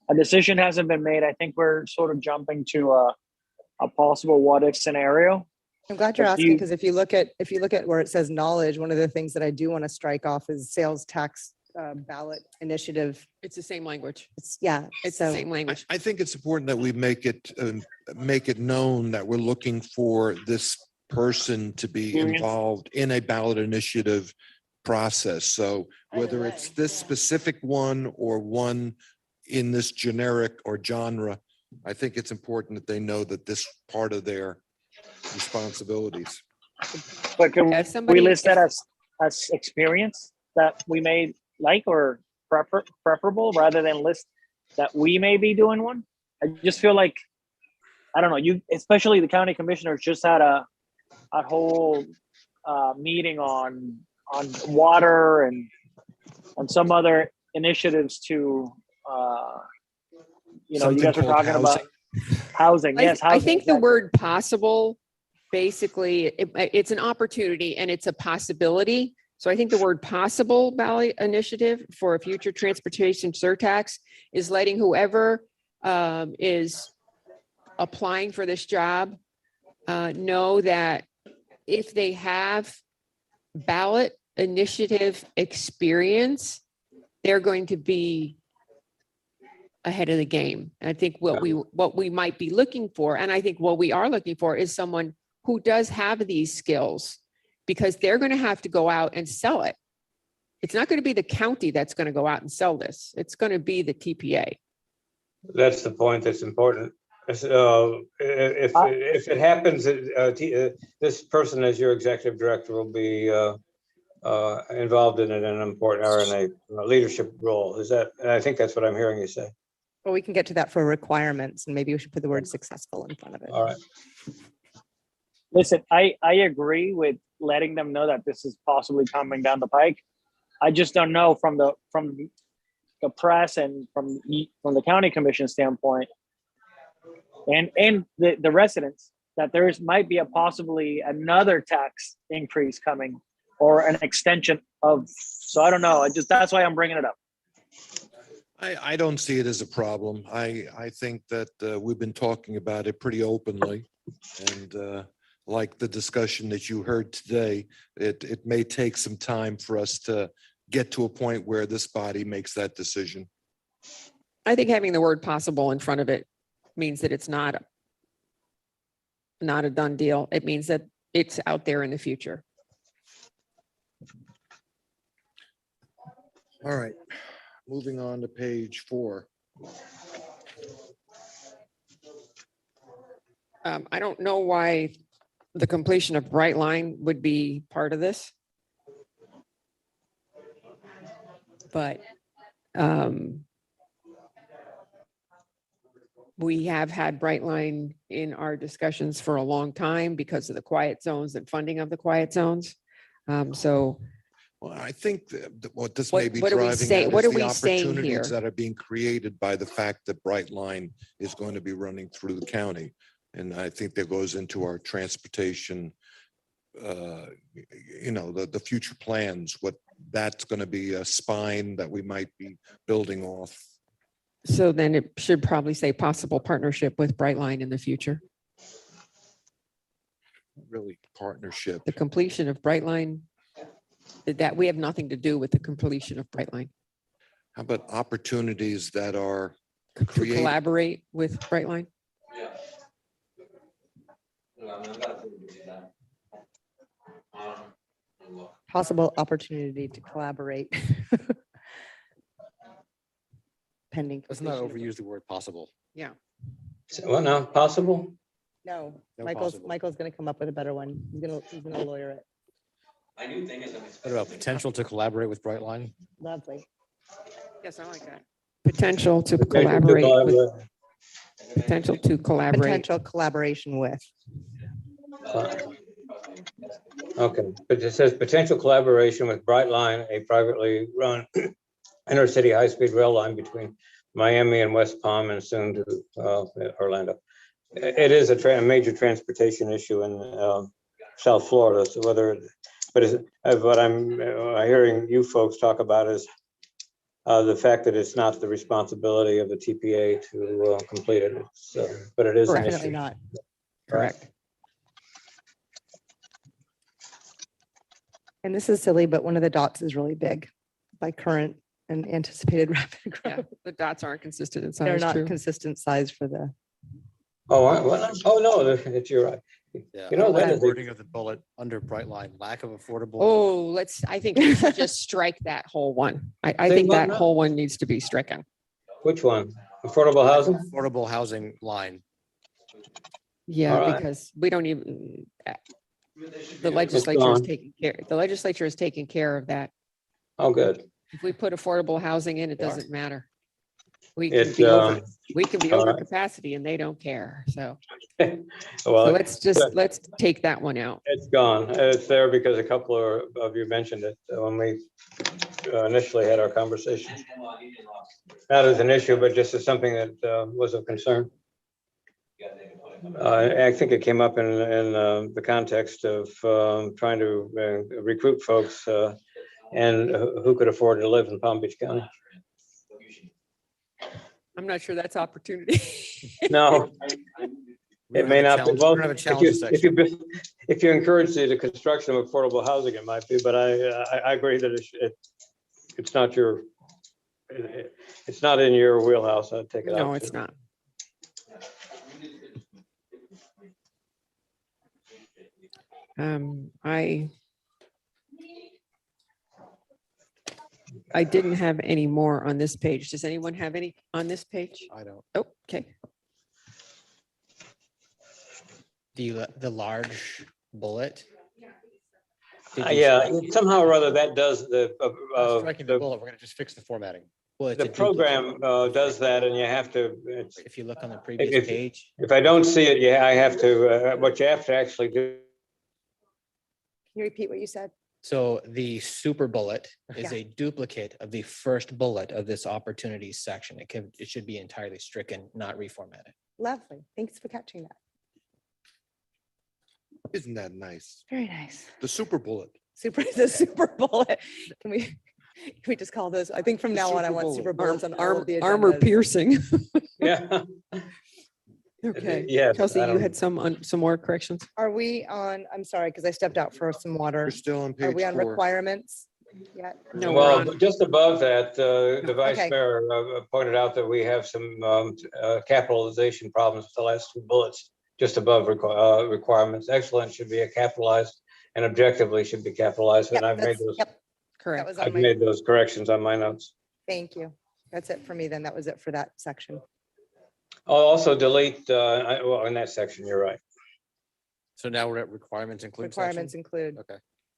a decision hasn't been made. I think we're sort of jumping to a possible what if scenario. I'm glad you're If asking, you- because if you look at where it says knowledge, one of the things that I do want to strike off is sales tax ballot initiative. It's the same language. It's, yeah. It's the so- same language. I think it's important that we make it known that we're looking for this person to be Experience. involved in a ballot initiative process. So whether it's this specific one or one in this generic or genre, I think it's important that they know that this part of their responsibilities. But can As we somebody, list that as experience that we may like or preferable rather than list that we may be doing one? I just feel like, I don't know, especially the county commissioners just had a whole meeting on water and some other initiatives to, you Something guys were called talking about housing. Yes, I housing, think the exactly. word possible, basically, it's an opportunity and it's a possibility. So I think the word possible ballot initiative for a future transportation surtax is letting whoever is applying for this job know that if they have ballot initiative experience, they're going to be ahead of the game. And I think what we might be looking for, and I think what we are looking for, is someone who does have these skills, because they're going to have to go out and sell it. It's not going to be the county that's going to go out and sell this. It's going to be the TPA. That's the point that's important. If it happens, this person as your executive director will be involved in an important or in a leadership role. And I think that's what I'm hearing you say. Well, we can get to that for requirements, and maybe we should put the word successful in front of it. All right. Listen, I agree with letting them know that this is possibly coming down the pike. I just don't know from the press and from the county commission standpoint and the residents that might be possibly another tax increase coming or an extension of. So I don't know. That's why I'm bringing it up. I don't see it as a problem. I think that we've been talking about it pretty openly, and like the discussion that you heard today, it may take some time for us to get to a point where this body makes that decision. I think having the word possible in front of it means that it's not a done deal. It means that it's out there in the future. All right, moving on to page 4. I don't know why the completion of Brightline would be part of this. But we have had Brightline in our discussions for a long time because of the quiet zones and funding of the quiet zones. So Well, I think what this What- may be what are we driving saying- at what is are the we saying here? opportunities that are being created by the fact that Brightline is going to be running through the county. And I think that goes into our transportation, the future plans, what that's going to be a spine that we might be building off. So then it should probably say possible partnership with Brightline in the future. Really partnership. The completion of Brightline, that we have nothing to do with the completion of Brightline. How about opportunities that are To create, collaborate with Brightline. Possible opportunity to collaborate. Pending. Let's not completion of- overuse the word possible. What now? Possible? No, No Michael's, possible. Michael's gonna come up with a better one. He's gonna lawyer it. My new thing is. What about potential to collaborate with Brightline? Lovely. Yes, I like that. Potential to collaborate with, potential to collaborate. Potential collaboration with. Okay, but it says potential collaboration with Brightline, a privately run intercity high-speed rail line between Miami and West Palm and soon to Orlando. It is a major transportation issue in South Florida, so whether, what I'm hearing you folks talk about is the fact that it's not the responsibility of the TPA to complete it, but it is an Definitely issue. not. Correct. And this is silly, but one of the dots is really big by current and anticipated rapid Yeah, growth. the dots aren't consistent in They're size, not true. consistent size for the, Oh, no, you're right. Yeah. You know, I like that the is a- wording of the bullet under Brightline, lack of affordable. Oh, I think we should just strike that whole one. I Say think what that now? whole one needs to be stricken. Which one? Affordable housing? Affordable housing line. Yeah, All right. because we don't even, the legislature is gone. taking care, the legislature is taking care of that. Oh, good. If we put affordable housing in, it Yeah. doesn't matter. We It's, can be over, we can be all over right. capacity and they don't care. So well, let's take that one out. it's gone. It's there because a couple of you mentioned it when we initially had our conversation. Not as an issue, but just as something that was of concern. I think it came up in the context of trying to recruit folks and who could afford to live in Palm Beach County. I'm not sure that's opportunity. No, We it don't may have a not be. challenge- we Well, don't have a if challenge you, section. if you encourage the construction of affordable housing, it might be, but I agree that it's not your, it's not in your wheelhouse. I'd take it out. No, it's too. not. I didn't have any more on this page. Does anyone have any on this page? I don't. Oh, okay. The large bullet. Did you Yeah, strike- somehow or other that does Not Striking the the bullet, we're gonna just fix the formatting. Well, it's a the duplicate. program does that, and you have to, If you look on the previous if- page, if I don't see it, yeah, I have to, what you have to actually do. can you repeat what you said? so the super bullet is Yeah. a duplicate of the first bullet of this opportunities section. It should be entirely stricken, not reformatted. Lovely. Thanks for catching that. isn't that nice? Very nice. The super bullet. Super, the super bullet. Can we just call those? I think from The now on, I super want bullet. super bullets on all of the Armor agendas. piercing. Yeah. Okay. Yes. Chelsea, I you don't- had some more corrections? Are we on, I'm sorry, because I stepped out for some water. We're still on Are page we on 4. requirements yet? No, we're Well, on, just above that, the vice Okay. mayor pointed out that we have some capitalization problems with the last two bullets, just above requirements. Excellent should be a capitalized and objectively should be capitalized. Yep, And I've made that's- those, Yep, that correct. was I've on my, made those corrections on my notes. thank you. That's it for me then. That was it for that section. I'll also delete, well, in that section, you're right. So now we're at requirements include section? Requirements include, Okay.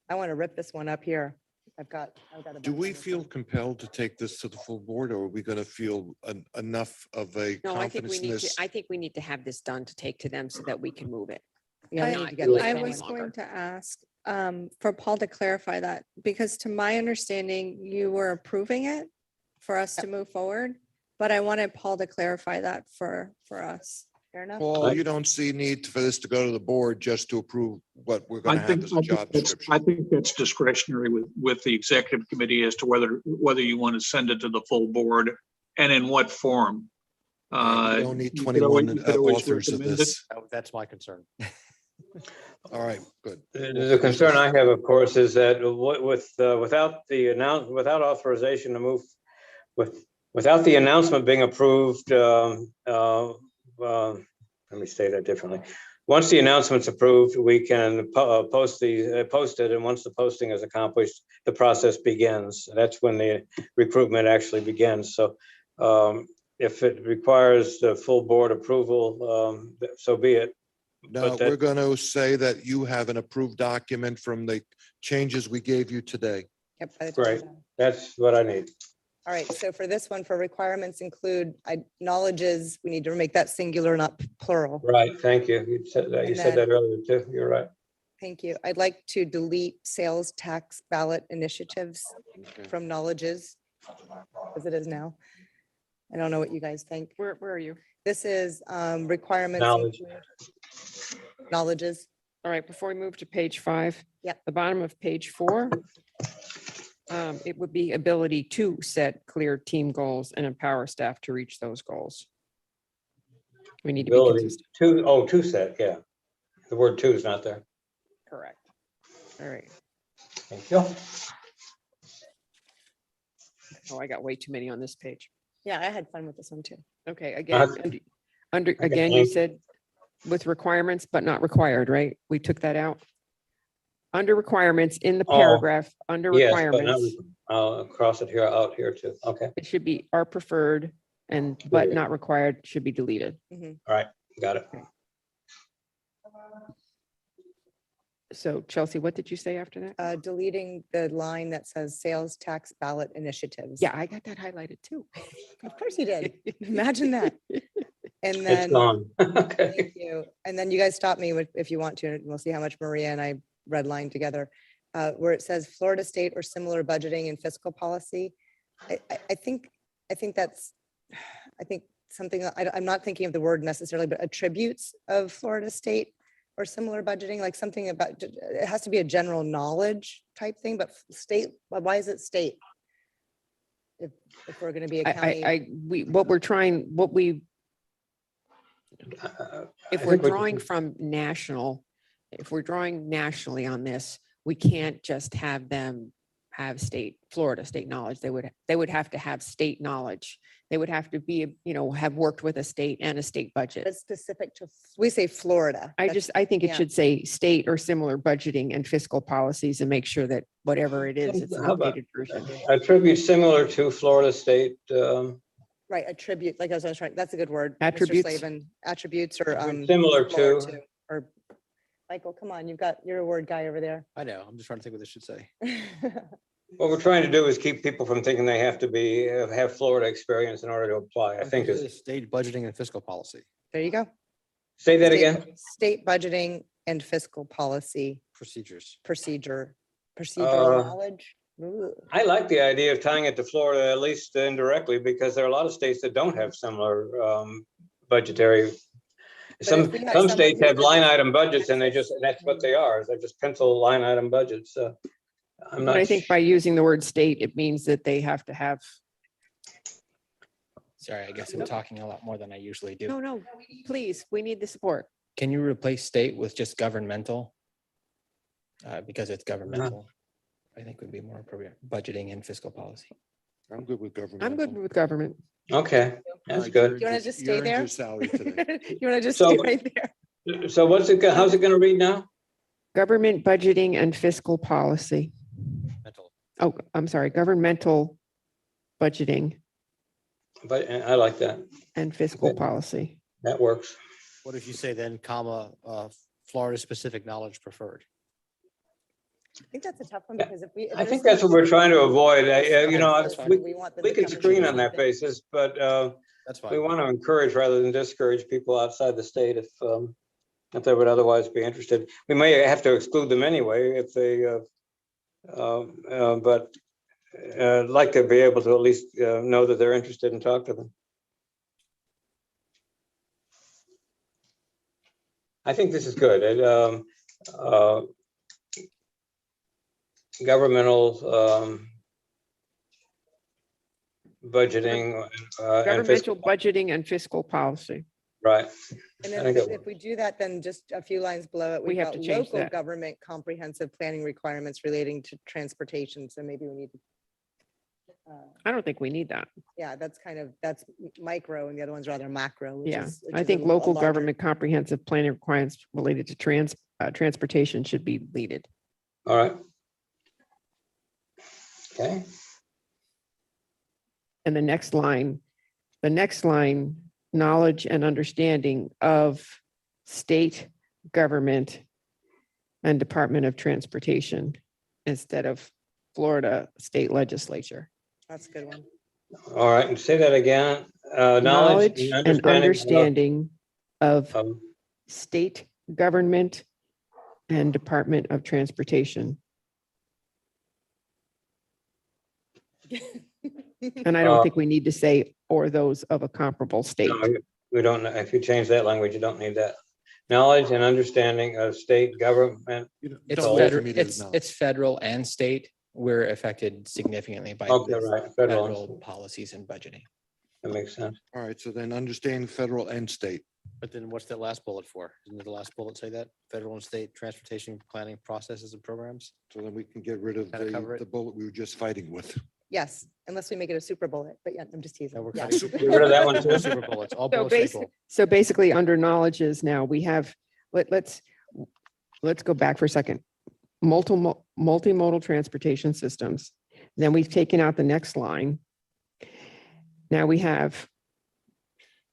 I want to rip this one up here. I've got a Do bunch we of this feel one. compelled to take this to the full board, or are we going to feel enough of a No, I think confidence we in need to, this? I think we need to have this done to take to them so that we can move it. Yeah, we I- need to get do this it I any going. was longer. going to ask for Paul to clarify that, because to my understanding, you were approving it for us to move forward, but I wanted Paul to clarify that for us. Fair enough. Paul, you don't see need for this to go to the board just to approve what we're going I to have think, as a job description? I think that's discretionary with the executive committee as to whether you want to send it to the full board and in what form. You don't need You could always- 21 you could always authors of recommend it. this. That's my concern. All right, good. The concern I have, of course, is that without authorization to move, without the announcement being approved, let me say that differently. Once the announcement's approved, we can post it, and once the posting is accomplished, the process begins. That's when the recruitment actually begins. So if it requires the full board approval, so be it. No, But that- we're going to say that you have an approved document from the changes we gave you today. Yep, by the time Great. we're done. That's what I need. All right, so for this one, for requirements include knowledges, we need to make that singular, not plural. Right, thank you. You said that, And then- earlier too. You're right. Thank you. I'd like to delete sales tax ballot initiatives from knowledges as it is now. I don't know what you guys think. Where are you? This is requirements. Knowledge. include Knowledges. All right, before we move to page 5. Yep. The bottom of page 4. It would be ability to set clear team goals and empower staff to reach those goals. We need to be Ability consistent. two set, yeah. The word two is not there. Correct. All right. Thank you. Oh, I got way too many on this page. Yeah, I had fun with this one too. Okay, again, again, you thank- said with requirements, but not required, right? We took that out. Under requirements in the Oh, paragraph, under Yes, but not, requirements, I'll cross it here, out here too. Okay, it should be are preferred and but Deleted. not required should be deleted. got it. So Chelsea, what did you say after that? Deleting the line that says sales tax ballot initiatives. Yeah, I got that highlighted too. Of course you did. Imagine that. And It's then, gone. Okay. thank you. And then you guys stop me if you want to, and we'll see how much Maria and I redline together. Where it says Florida state or similar budgeting and fiscal policy. I think that's, I think something, I'm not thinking of the word necessarily, but attributes of Florida state or similar budgeting, like something about, it has to be a general knowledge type thing, but state, why is it state? If we're going to be a county. If we're drawing from national, if we're drawing nationally on this, we can't just have them have Florida state knowledge. They would have to have state knowledge. They would have to be, have worked with a state and a state budget. That's specific to, we say Florida. I think it yeah. should say state or similar budgeting and fiscal policies and make sure that whatever it is, it's an How about- updated version. Attribute similar to Florida State, Right, attribute, like I was trying, that's a good word. Mr. Attributes. Slavin, attributes or. Similar to. Or, Michael, come on, you're a word guy over there. I know, I'm just trying to think what this should say. What we're trying to do is keep people from thinking they have to have Florida experience in order to apply. I think It's it's, state budgeting and fiscal policy There you go. say that State- again. State budgeting and fiscal policy procedures. procedural Uh, knowledge. Ooh. I like the idea of tying it to Florida, at least indirectly, because there are a lot of states that don't have similar budgetary. if Some we had some someone states who have was- line item budgets and that's what they are. They're just pencil line item budgets. I'm But not. I think by using the word state, it means that they have to have, Sorry, I guess I'm talking a lot more than I usually do. no, please, we need the support. Can you replace state with just governmental? Because it's governmental, I think would be more appropriate, budgeting and fiscal policy. I'm good with government. I'm good with government. Okay, that's good. You wanna just stay there? Salary today. You want to just So- stay right there? So how's it gonna read now? Government budgeting and fiscal policy. Mental. Oh, I'm sorry, governmental budgeting But I like that. and fiscal Okay. policy. That works. What if you say then comma, Florida specific knowledge preferred? I think that's a tough one because if we. if I think there's that's what we're trying to avoid. That's fine. We want them we to can come and screen do on that something. basis, but That's we fine. want to encourage rather than discourage people outside the state if they would otherwise be interested. We may have to exclude them anyway if they, but I'd like to be able to at least know that they're interested and talk to them. I think this is good. Governmental budgeting. and Governmental fiscal- budgeting and fiscal policy. Right. And I then think if we do that, then just a few lines below it, We we've have got to change local that. government comprehensive planning requirements relating to transportation. So maybe we need to. I don't think we need that. Yeah, that's micro and the other one's rather macro. which Yeah, is- which I is think a local larger- government comprehensive planning requirements related to transportation should be deleted. All right. Okay. And the next line, knowledge and understanding of state government and Department of Transportation instead of Florida State Legislature. That's a good one. All right. And say that again. Knowledge and of- understanding of of- state government and Department of Transportation. And I don't Uh, think we need to say, or those of a comparable state. No, we don't, if you change that language, you don't need that. Knowledge and understanding of state government. It's So- it's federal and state. We're affected significantly by Okay, this right, federal. federal policies and budgeting. That makes sense. All right, so then understanding federal and state. But then what's that last bullet for? Doesn't the last bullet say that? Federal and state transportation planning processes and programs? So then we can get rid of Kinda cover it. the bullet we were just fighting with. Yes, unless we make it a super bullet, but yeah, I'm just teasing. No, we're Yeah. cutting- Get rid of that one too. Super bullets, all So bullets equal. so basically, under knowledges now, we have, let's go back for a second. Multimodal transportation systems. Then we've taken out the next line. Now we have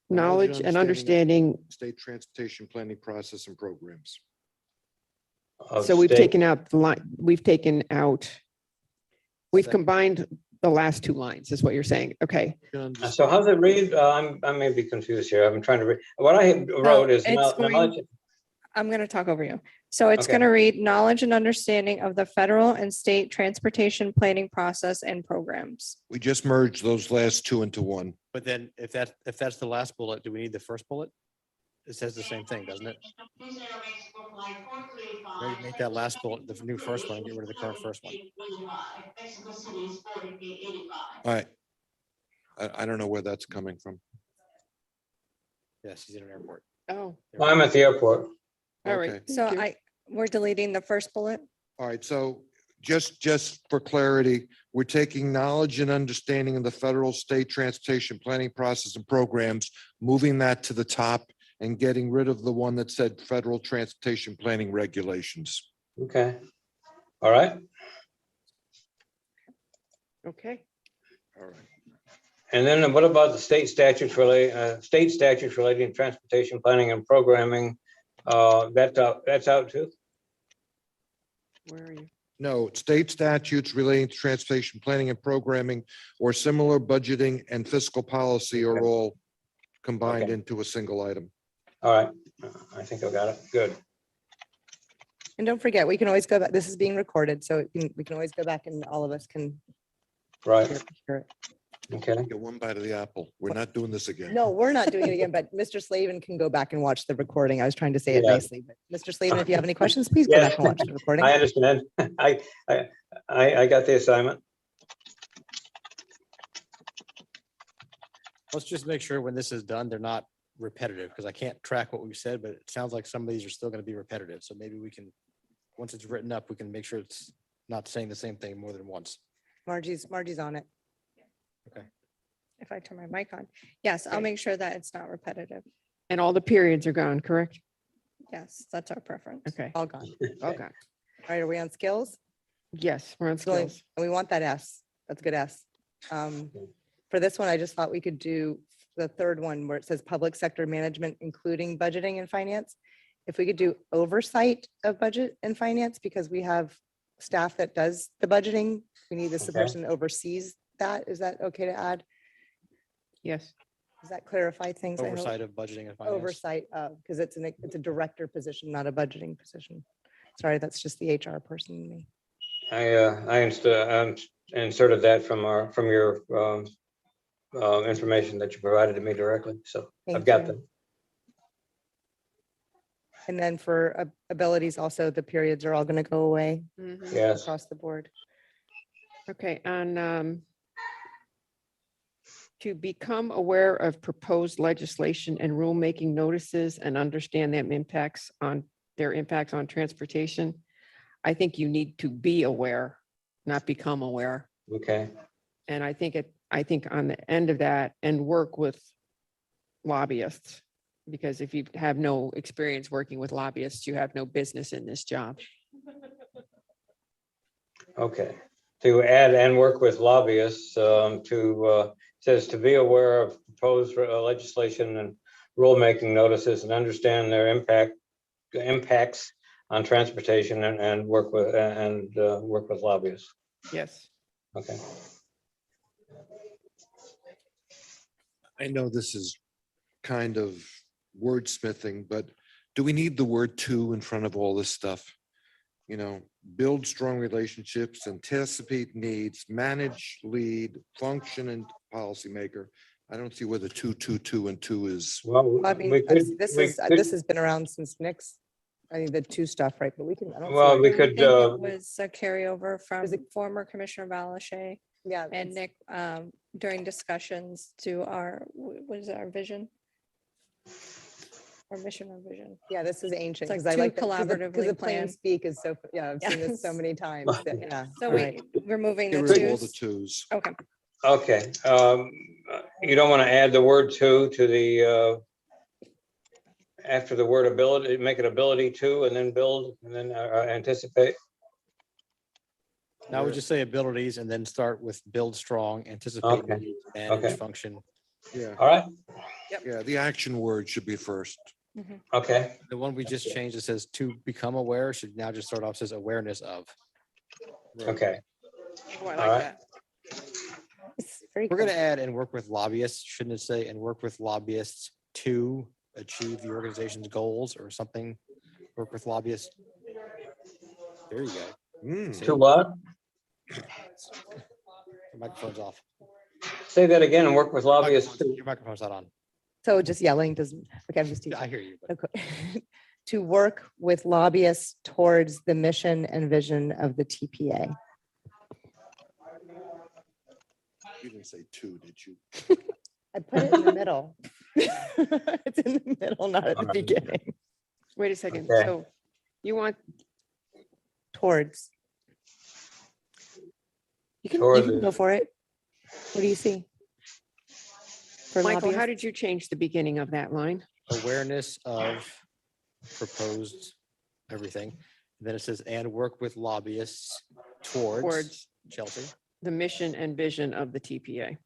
knowledge and understanding. State transportation planning process and programs. Of So we've state- taken out the line, we've Second. combined the last two lines, is what you're saying. Okay. So how's it read? I may be confused here. I'm trying to read. What I wrote is it's going- knowledge. I'm going to talk over you. So it's Okay. going to read knowledge and understanding of the federal and state transportation planning process and programs. We just merged those last two into one. But then if that's the last bullet, do we need the first bullet? It says the same thing, doesn't it? Maybe make that last bullet, the new first one, and get rid of the current first one. All right. I don't know where that's coming from. Yes, he's in an airport. Oh, I'm at the airport. all right. Okay. So Thank you. we're deleting the first bullet. All right, so just for clarity, we're taking knowledge and understanding of the federal, state transportation planning process and programs, moving that to the top and getting rid of the one that said federal transportation planning regulations. Okay. All right. Okay. All right. And then what about the state statutes relating to transportation planning and programming? That's out too? Where are you? No, state statutes relating to transportation planning and programming or similar budgeting and fiscal policy are all combined Okay. into a single item. All right. I think I got it. Good. And don't forget, we can always go back. This is being recorded, so we can always go back and all of us can Right. hear it. Okay. Get one bite of the apple. We're not doing this again. No, we're not doing it again, but Mr. Slavin can go back and watch the recording. I was trying to say it Yeah. nicely, but Mr. Slavin, if you have any questions, please go Yes. back and watch the recording. I understand. I got the assignment. Let's just make sure when this is done, they're not repetitive, because I can't track what we said, but it sounds like some of these are still going to be repetitive. So maybe we can, once it's written up, we can make sure it's not saying the same thing more than once. Margie's on it. If I turn my mic on. Yes, I'll make sure that it's not repetitive. And all the periods are gone, correct? Yes, that's our preference. Okay. All gone. Okay. All right, are we on skills? Yes, we're on It's only- skills. And we want that S. That's a good S. For this one, I just thought we could do the third one where it says public sector management, including budgeting and finance. If we could do oversight of budget and finance, because we have staff that does the budgeting. We need this Okay. person oversees that. Is that okay to add? Yes. Does that clarify things? I hope? Oversight of budgeting and finance. Oversight of, because it's a director position, not a budgeting position. Sorry, that's just the HR person in me. I inserted that from your information that you provided to me directly. So I've Thank got you. them. And then for abilities also, the periods are all going to go away Yes. across the board. Okay, on To become aware of proposed legislation and rulemaking notices and understand their impacts on transportation. I think you need to be aware, not become aware. Okay, And I think on the end of that, and work with lobbyists. Because if you have no experience working with lobbyists, you have no business in this job. okay. To add and work with lobbyists, says to be aware of proposed legislation and rulemaking notices and understand their impacts on transportation and work with lobbyists. Yes. Okay. I know this is kind of wordsmithing, but do we need the word "to" in front of all this stuff? You know, build strong relationships, anticipate needs, manage, lead, function, and policymaker. I don't see where the two, and two is. Well, I mean, we could, this we is, could- this has been around since Nick's, I think the two stuff, right? But we can, I don't see Well, why- we I could, think it was a carryover from it- former Commissioner Balashay yeah. and it's- Nick during discussions to our, what is it, our vision? Our mission or vision. Yeah, this is ancient. like 'cause I two like that, 'cause collaboratively the plain planned. speak is so, yeah, I've seen this so Yes. many times. Yeah. So all right. removing Get the rid of all the twos. twos. Okay, okay. You don't want to add the word to the, after the word ability, make it ability to, and then build, and then anticipate. I would just say abilities and then start with build strong, anticipate, Okay, needs, manage, okay. function. Yeah, All right, yeah, the action word should be first. okay. The one we just changed, it says to become aware, should now just start off says awareness of. Okay, Oh, I All like right. that. It's very We're cool. gonna add and work with lobbyists, shouldn't it say, and work with lobbyists to achieve the organization's goals or something? Work with lobbyists. There you go. Mm, to what? Your microphone's off. Say that again and work with lobbyists. Your microphone's not on. So just yelling doesn't, okay, I'm just Yeah, I teasing. hear you. but- Okay. To work with lobbyists towards the mission and vision of the TPA. You didn't say two, did you? I put it in the middle. It's in the middle, not at the Alright. beginning. Wait a second. Okay. So you want, Towards. You Toward can the- go for it. What do you see? For Michael, how lobbyists? did you change the beginning of that line? Awareness of proposed everything. Then it says, and work with lobbyists towards Towards Chelsea. the mission and vision of the TPA.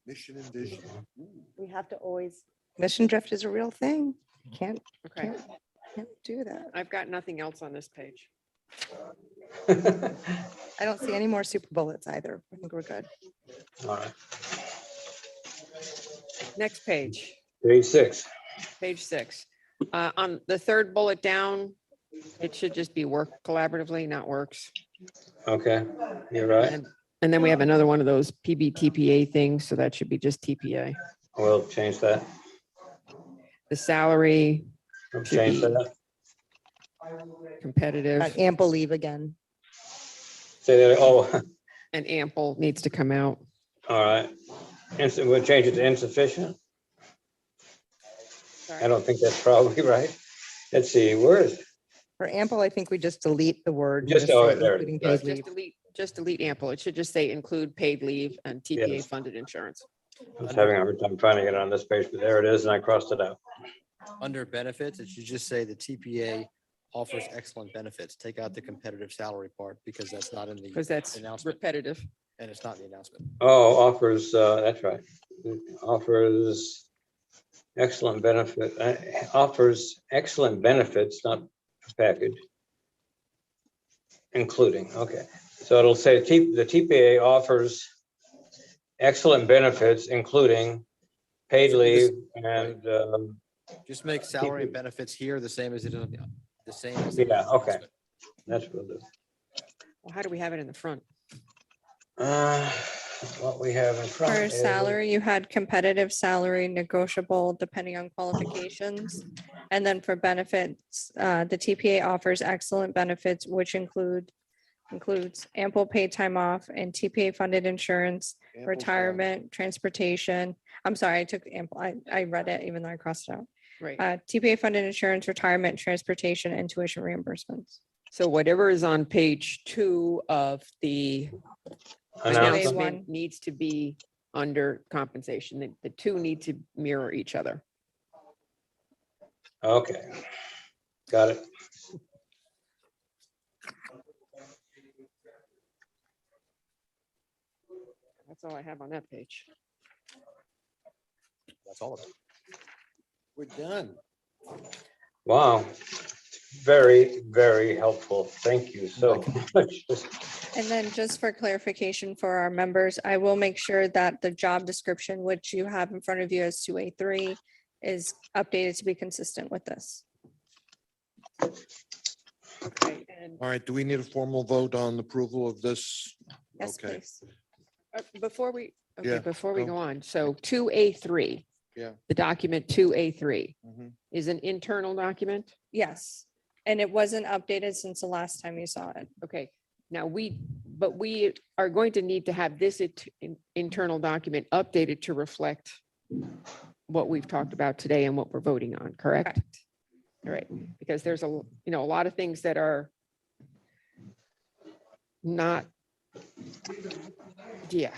Mission and vision. Ooh. We have to always. Mission drift is a real thing. Can't Okay, do that. I've got nothing else on this page. I don't see any more super bullets either. I think we're good. All right, Next page, page 6. page 6. On the third bullet down, it should just be work collaboratively, not works. Okay, you're right. And then we have another one of those PBTPA things, so that should be just TPA. We'll change that. The salary, We'll Should change be- that. competitive, Got ample leave again. Say that, oh, and ample needs to come out. all right. We'll change it to insufficient. I don't think that's probably right. Let's see, where is, For ample, I think we just delete the word. and Just- say oh, there it including is, paid right. leave. Just delete ample. It should just say include paid leave and TPA Yes. funded insurance. I was having a hard time finding it on this page, but there it is, and I crossed it out. Under benefits, it should just say the TPA offers excellent benefits. Take out the competitive salary part because that's not in Because the that's announcement repetitive. and it's not in the announcement. Oh, offers, that's right. Offers excellent benefit, offers excellent benefits, not package. Including, okay. So it'll say the TPA offers excellent benefits, including paid So leave this- and, Just make salary and benefits here the same as it is, the same. as it is in Yeah, the okay. announcement. that's what it is. Well, how do we have it in the front? What we have in front. for is- salary, you had competitive salary negotiable depending on qualifications. And then for benefits, the TPA offers excellent benefits, which include includes ample paid time off and TPA funded insurance, Ample time. retirement, transportation. I'm sorry, I took ample, I read it even though I crossed it out. Right. TPA funded insurance, retirement, transportation, and tuition reimbursements. So whatever is on page 2 of the Announcement. one. announcement needs to be under compensation. The two need to mirror each other. Okay, got it. That's all I have on that page. That's all of it. We're done. Wow. Very, very helpful. Thank you so much. And then just for clarification for our members, I will make sure that the job description, which you have in front of you as 2A3, is updated to be consistent with this. Okay, and All right, do we need a formal vote on approval of this? Yes, Okay. please. before we, Yeah, before we go. go on, so 2A3. Yeah. The document 2A3 Mhm. is an internal document. Yes. And it wasn't updated since the last time you saw it. Okay, now but we are going to need to have this internal document updated to reflect what we've talked about today and what we're voting on, correct? Correct. All right, because there's a lot of things that are not, yeah.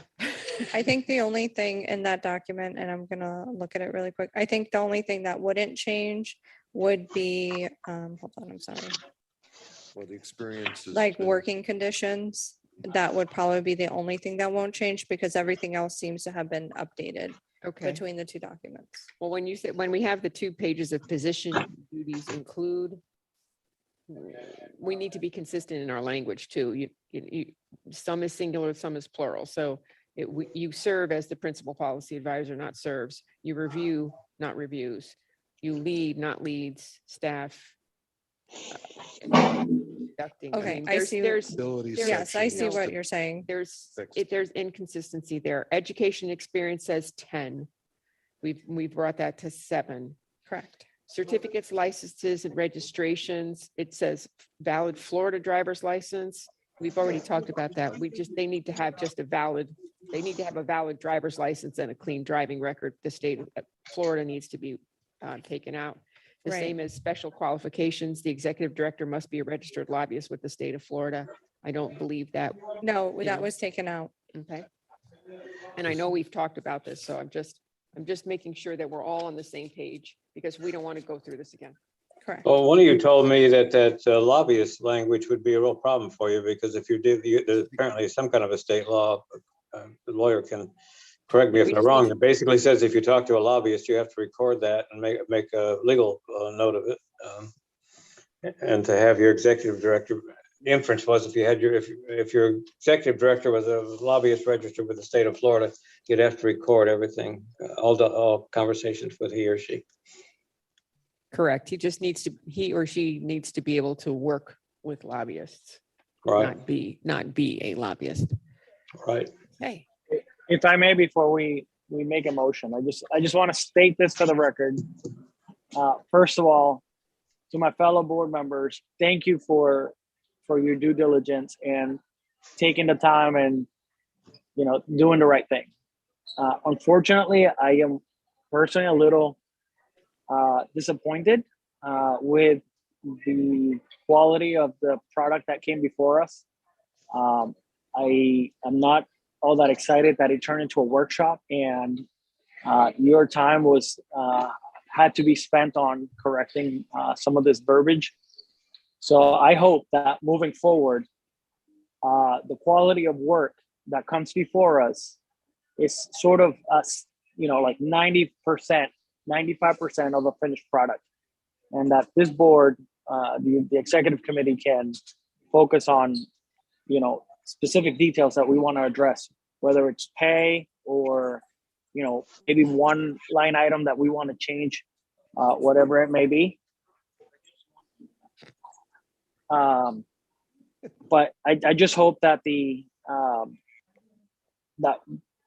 I think the only thing in that document, and I'm gonna look at it really quick, I think the only thing that wouldn't change would be, hold on, I'm sorry, Well, the experience is. like working conditions. That would probably be the only thing that won't change because everything else seems to have been updated Okay, between the two documents. well, when you said, when we have the 2 pages of position duties include, we need to be consistent in our language too. Some is singular, some is plural. So you serve as the principal policy advisor, not serves. You review, not reviews. You lead, not leads, staff. Conducting. Okay, mean, I see. Abilities Yes, I section see is what the- you're saying. There's Fixed. there's inconsistency there. Education experience says 10. We brought that to 7. Correct. Certificates, licenses, and registrations, it says valid Florida driver's license. We've already talked about that. They need to have just a valid, they need to have a valid driver's license and a clean driving record. The state of Florida needs to be taken out. The Right. same as special qualifications. The executive director must be a registered lobbyist with the state of Florida. I don't believe that. No, Yeah. that was taken out. Okay. And I know we've talked about this, so I'm just making sure that we're all on the same page because we don't want to go through this again. Correct. Well, one of you told me that lobbyist language would be a real problem for you because if you did, there's apparently some kind of a state law. The lawyer can correct me if We I'm just wrong. need It basically says if you talk to a lobbyist, you have to record that and make a legal note of it. And to have your executive director, the inference was if your executive director was a lobbyist registered with the state of Florida, you'd have to record everything, all conversations with he or she. Correct. He or she needs to be able to work with lobbyists, Right, not be a lobbyist. right. Hey, If I may, before we make a motion, I just want to state this for the record. First of all, to my fellow board members, thank you for your due diligence and taking the time and, doing the right thing. Unfortunately, I am personally a little disappointed with the quality of the product that came before us. I am not all that excited that it turned into a workshop and your time was had to be spent on correcting some of this verbiage. So I hope that moving forward, the quality of work that comes before us is sort of us, like 90%, 95% of a finished product. And that this board, the executive committee can focus on, specific details that we want to address, whether it's pay or, maybe one line item that we want to change, whatever it may be. But I just hope that that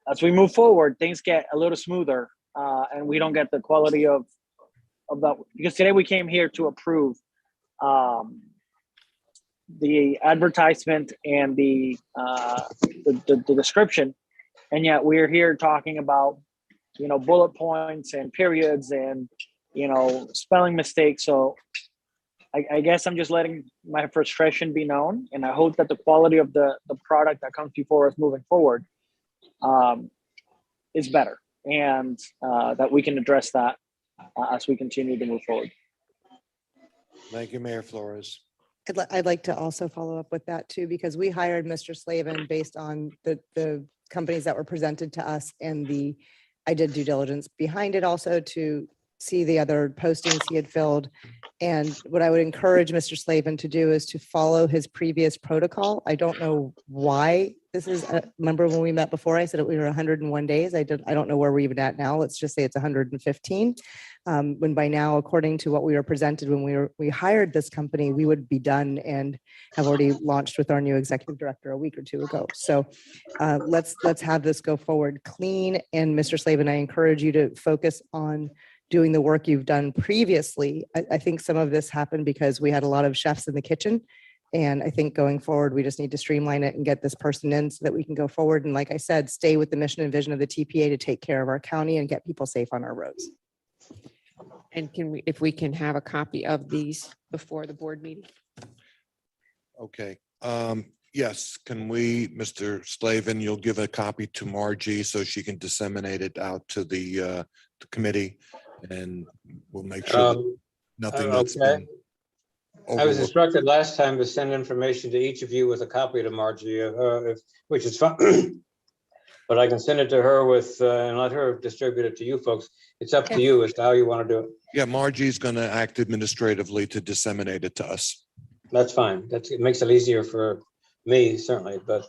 as we move forward, things get a little smoother and we don't get the quality of that. Because today we came here to approve the advertisement and the description, and yet we're here talking about, bullet points and periods and, spelling mistakes. So I guess I'm just letting my frustration be known, and I hope that the quality of the product that comes before us moving forward is better, and that we can address that as we continue to move forward. Thank you, Mayor Flores. I'd like to also follow up with that too, because we hired Mr. Slavin based on the companies that were presented to us, and I did due diligence behind it also to see the other postings he had filled. And what I would encourage Mr. Slavin to do is to follow his previous protocol. I don't know why this is, remember when we met before, I said we were 101 days. I don't know where we're even at now. Let's just say it's 115. When by now, according to what we were presented when we hired this company, we would be done and have already launched with our new executive director a week or two ago. So let's have this go forward clean. And Mr. Slavin, I encourage you to focus on doing the work you've done previously. I think some of this happened because we had a lot of chefs in the kitchen. And I think going forward, we just need to streamline it and get this person in so that we can go forward. And like I said, stay with the mission and vision of the TPA to take care of our county and get people safe on our roads. And if we can have a copy of these before the board meeting? Okay. Yes, can we, Mr. Slavin, you'll give a copy to Margie so she can disseminate it out to the committee, and we'll make sure that nothing that's Okay. been I was overlooked. instructed last time to send information to each of you with a copy to Margie, which is fine. But I can send it to her and let her distribute it to you folks. It's up to you as to how you want to do it. Yeah, Margie's going to act administratively to disseminate it to us. That's fine. It makes it easier for me, certainly, but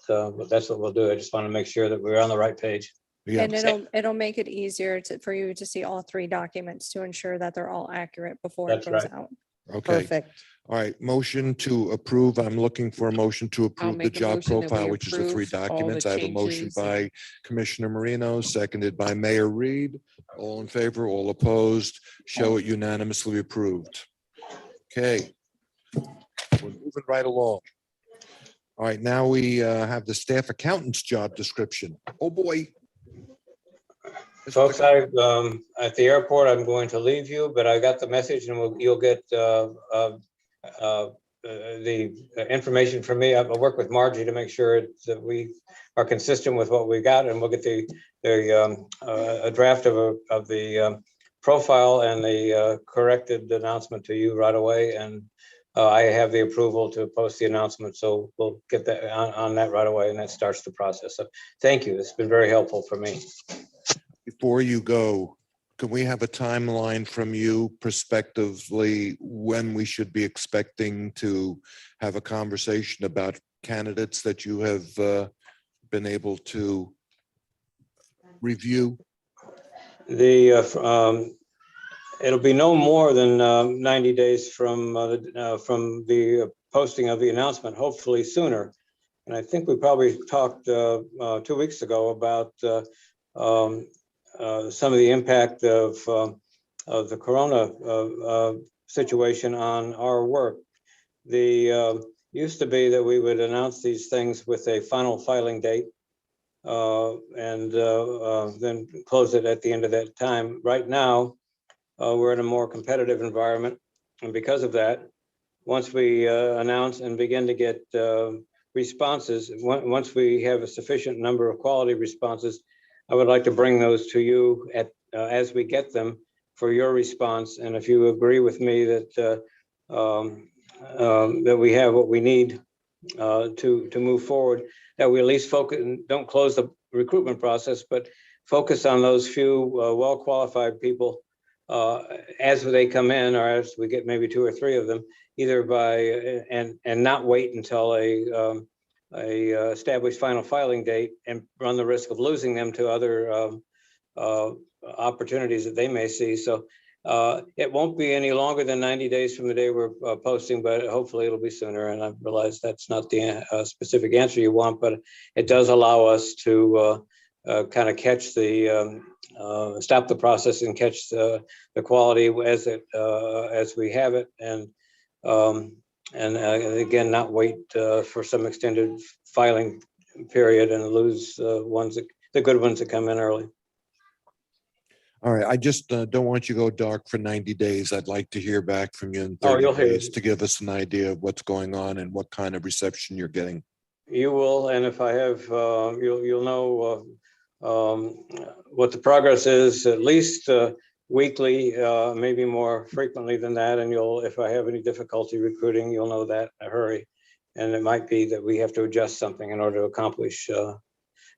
that's what we'll do. I just want to make sure that we're on the right page. Yeah. And it'll make it easier for you to see all three documents to ensure that they're all accurate before it That's goes right. out. Okay. Perfect. All right. Motion to approve. I'm looking for a motion to approve the make a job motion that we profile, which is the three approve all the documents. I have a motion changes by Commissioner Marino, seconded by Mayor Reed. All in favor, all opposed, show it unanimously approved. Okay. We're moving right along. All right, now we have the staff accountant's job description. Oh, boy. Folks, at the airport, I'm going to leave you, but I got the message, and you'll get the information from me. I'll work with Margie to make sure that we are consistent with what we got, and we'll get a draft of the profile and the corrected announcement to you right away. And I have the approval to post the announcement, so we'll get that on that right away, and that starts the process. So thank you. It's been very helpful for me. Before you go, can we have a timeline from you prospectively when we should be expecting to have a conversation about candidates that you have been able to review? It'll be no more than 90 days from the posting of the announcement, hopefully sooner. And I think we probably talked 2 weeks ago about some of the impact of the corona situation on our work. Used to be that we would announce these things with a final filing date and then close it at the end of that time. Right now, we're in a more competitive environment. And because of that, once we announce and begin to get responses, once we have a sufficient number of quality responses, I would like to bring those to you as we get them for your response. And if you agree with me that that we have what we need to move forward, that we at least focus and don't close the recruitment process, but focus on those few well-qualified people as they come in, or as we get maybe 2 or 3 of them, either by and not wait until a established final filing date and run the risk of losing them to other opportunities that they may see. So it won't be any longer than 90 days from the day we're posting, but hopefully it'll be sooner. And I realize that's not the specific answer you want, but it does allow us to kind of catch stop the process and catch the quality as we have it. And again, not wait for some extended filing period and lose the good ones that come in early. All right, I just don't want you to go dark for 90 days. I'd like to hear back from you in Oh, 30 you'll hear. days to give us an idea of what's going on and what kind of reception you're getting. You will, and if I have, you'll know what the progress is, at least weekly, maybe more frequently than that. And if I have any difficulty recruiting, you'll know that in a hurry. And it might be that we have to adjust something in order to accomplish,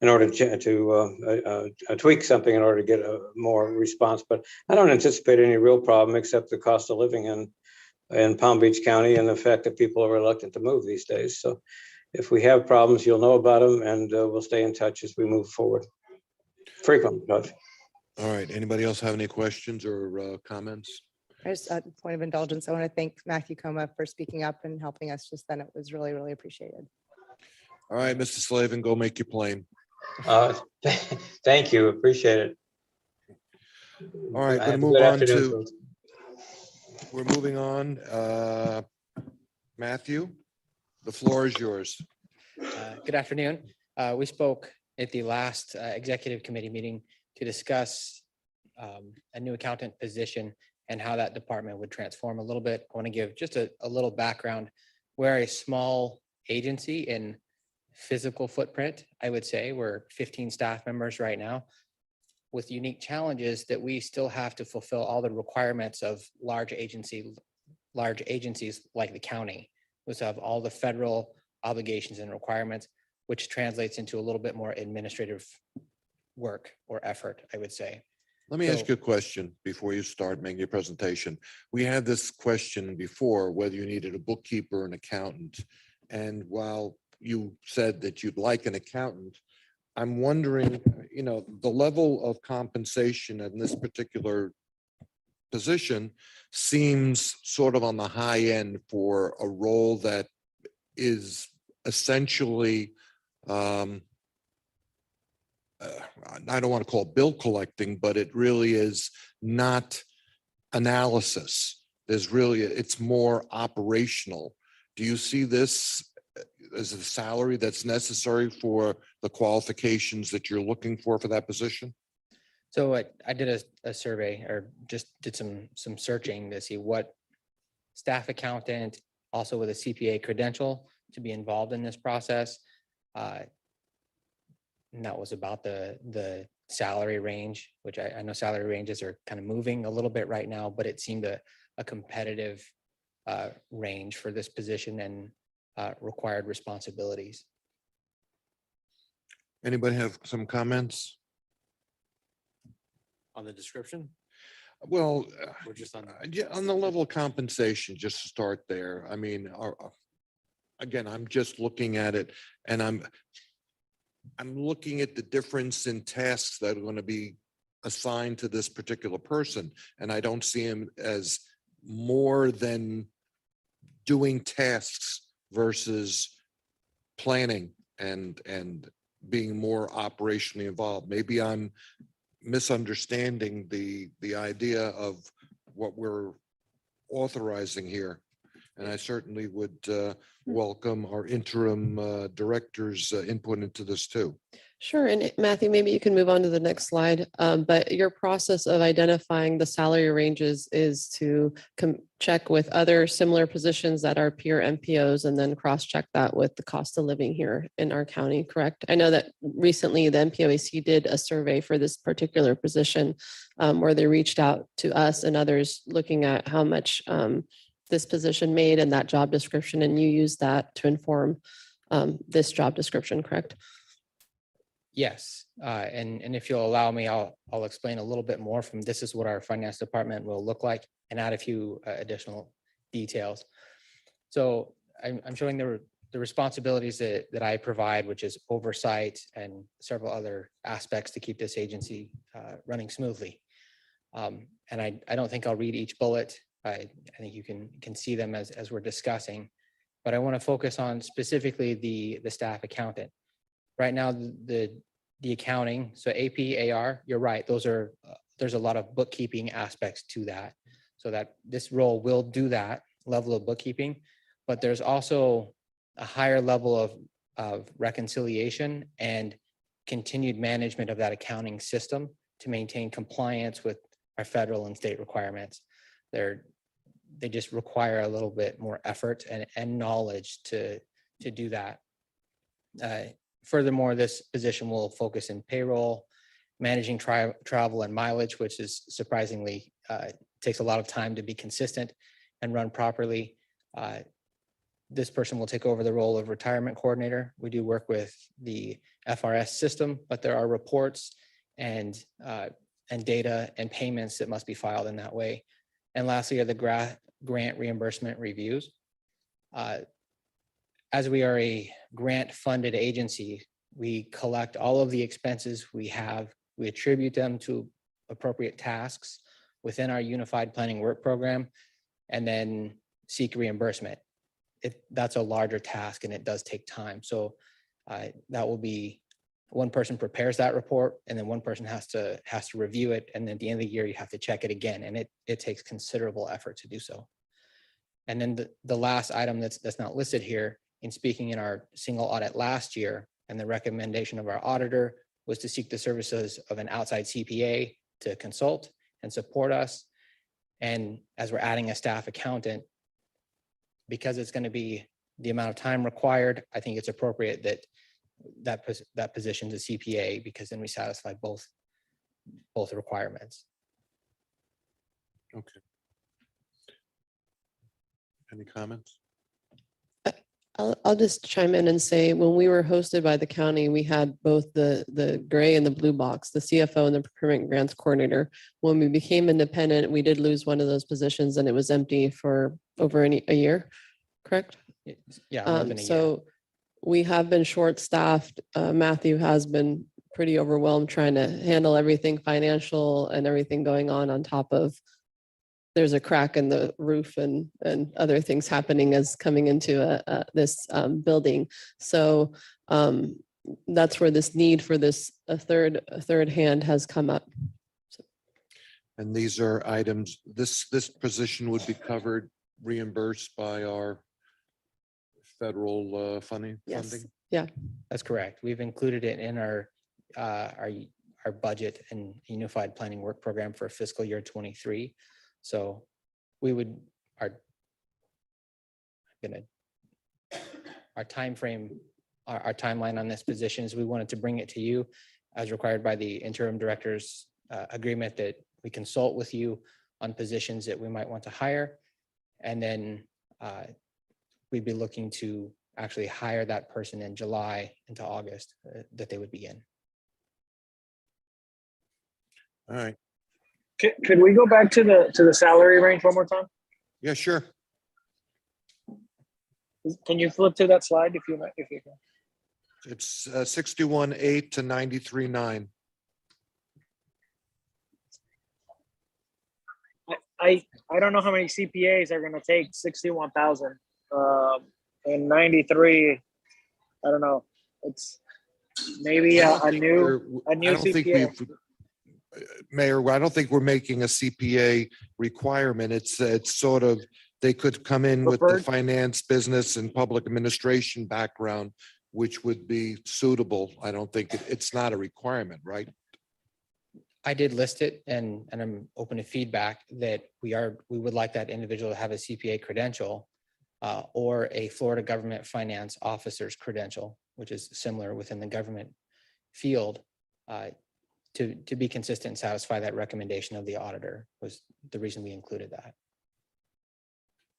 in order to tweak something in order to get a more response. But I don't anticipate any real problem except the cost of living in Palm Beach County and the fact that people are reluctant to move these days. So if we have problems, you'll know about them, and we'll stay in touch as we move forward. Frequent touch. All right, anybody else have any questions or comments? Just a point of indulgence. I want to thank Matthew Coma for speaking up and helping us just then. It was really, really appreciated. All right, Mr. Slavin, go make your plane. Thank you, appreciate it. All right, Have gonna a move good on afternoon, to, folks. we're moving on. Matthew, the floor is yours. Good afternoon. We spoke at the last executive committee meeting to discuss a new accountant position and how that department would transform a little bit. I want to give just a little background. We're a small agency in physical footprint, I would say. We're 15 staff members right now with unique challenges that we still have to fulfill all the requirements of large agencies like the county. We also have all the federal obligations and requirements, which translates into a little bit more administrative work or effort, I would say. Let me ask you a question before you start making your presentation. We had this question before, whether you needed a bookkeeper or an accountant. And while you said that you'd like an accountant, I'm wondering, the level of compensation in this particular position seems sort of on the high end for a role that is essentially, I don't want to call it bill collecting, but it really is not analysis. It's more operational. Do you see this as a salary that's necessary for the qualifications that you're looking for that position? So I did a survey, or just did some searching to see what staff accountant, also with a CPA credential, to be involved in this process. And that was about the salary range, which I know salary ranges are kind of moving a little bit right now, but it seemed a competitive range for this position and required responsibilities. Anybody have some comments? On the description Well, or just on? yeah, on the level of compensation, just to start there. I mean, again, I'm just looking at it and I'm looking at the difference in tasks that are going to be assigned to this particular person. And I don't see him as more than doing tasks versus planning and being more operationally involved. Maybe I'm misunderstanding the idea of what we're authorizing here. And I certainly would welcome our interim director's input into this too. Sure. And Matthew, maybe you can move on to the next slide. But your process of identifying the salary ranges is to check with other similar positions that are peer MPOs and then cross-check that with the cost of living here in our county, correct? I know that recently the MPOAC did a survey for this particular position where they reached out to us and others looking at how much this position made and that job description, and you use that to inform this job description, correct? Yes, and if you'll allow me, I'll explain a little bit more from this is what our finance department will look like and add a few additional details. So I'm showing the responsibilities that I provide, which is oversight and several other aspects to keep this agency running smoothly. And I don't think I'll read each bullet. I think you can see them as we're discussing, but I want to focus on specifically the staff accountant. Right now, the accounting, so AP, AR, you're right. There's a lot of bookkeeping aspects to that. So that this role will do that level of bookkeeping, but there's also a higher level of reconciliation and continued management of that accounting system to maintain compliance with our federal and state requirements. They just require a little bit more effort and knowledge to do that. Furthermore, this position will focus in payroll, managing travel and mileage, which is surprisingly takes a lot of time to be consistent and run properly. This person will take over the role of retirement coordinator. We do work with the FRS system, but there are reports and data and payments that must be filed in that way. And lastly are the grant reimbursement reviews. As we are a grant-funded agency, we collect all of the expenses we have, we attribute them to appropriate tasks within our Unified Planning Work Program, and then seek reimbursement. That's a larger task and it does take time. So that will be, one person prepares that report and then one person has to review it. And then at the end of the year, you have to check it again. And it takes considerable effort to do so. And then the last item that's not listed here, in speaking in our single audit last year, and the recommendation of our auditor was to seek the services of an outside CPA to consult and support us. And as we're adding a staff accountant, because it's going to be the amount of time required, I think it's appropriate that position is a CPA, because then we satisfy both requirements. Okay. Any comments? I'll just chime in and say, when we were hosted by the county, we had both the gray and the blue box, the CFO and the procurement grants coordinator. When we became independent, we did lose one of those positions and it was empty for over a year, correct? Yeah. more than a year. So we have been short-staffed. Matthew has been pretty overwhelmed trying to handle everything financial and everything going on top of there's a crack in the roof and other things happening as coming into this building. So that's where this need for a third hand has come up. And these are items, this position would be covered, reimbursed by our federal funding? Yes. Yeah. That's correct. We've included it in our budget and Unified Planning Work Program for fiscal year 23. So we would, our timeframe, our timeline on this position is we wanted to bring it to you as required by the interim director's agreement that we consult with you on positions that we might want to hire. And then we'd be looking to actually hire that person in July into August that they would begin. All right. Could we go back to the salary range one more time? Yeah, sure. Can you flip to that slide if you can? It's 61.8 to 93.9. I don't know how many CPAs are going to take 61,000 and 93. I don't know. It's maybe a new CPA. Mayor, I don't think we're making a CPA requirement. It's sort of, they could come in with the Preferred. finance, business and public administration background, which would be suitable. I don't think it's not a requirement, right? I did list it and I'm open to feedback that we would like that individual to have a CPA credential or a Florida Government Finance Officer's credential, which is similar within the government field. To be consistent and satisfy that recommendation of the auditor was the reason we included that.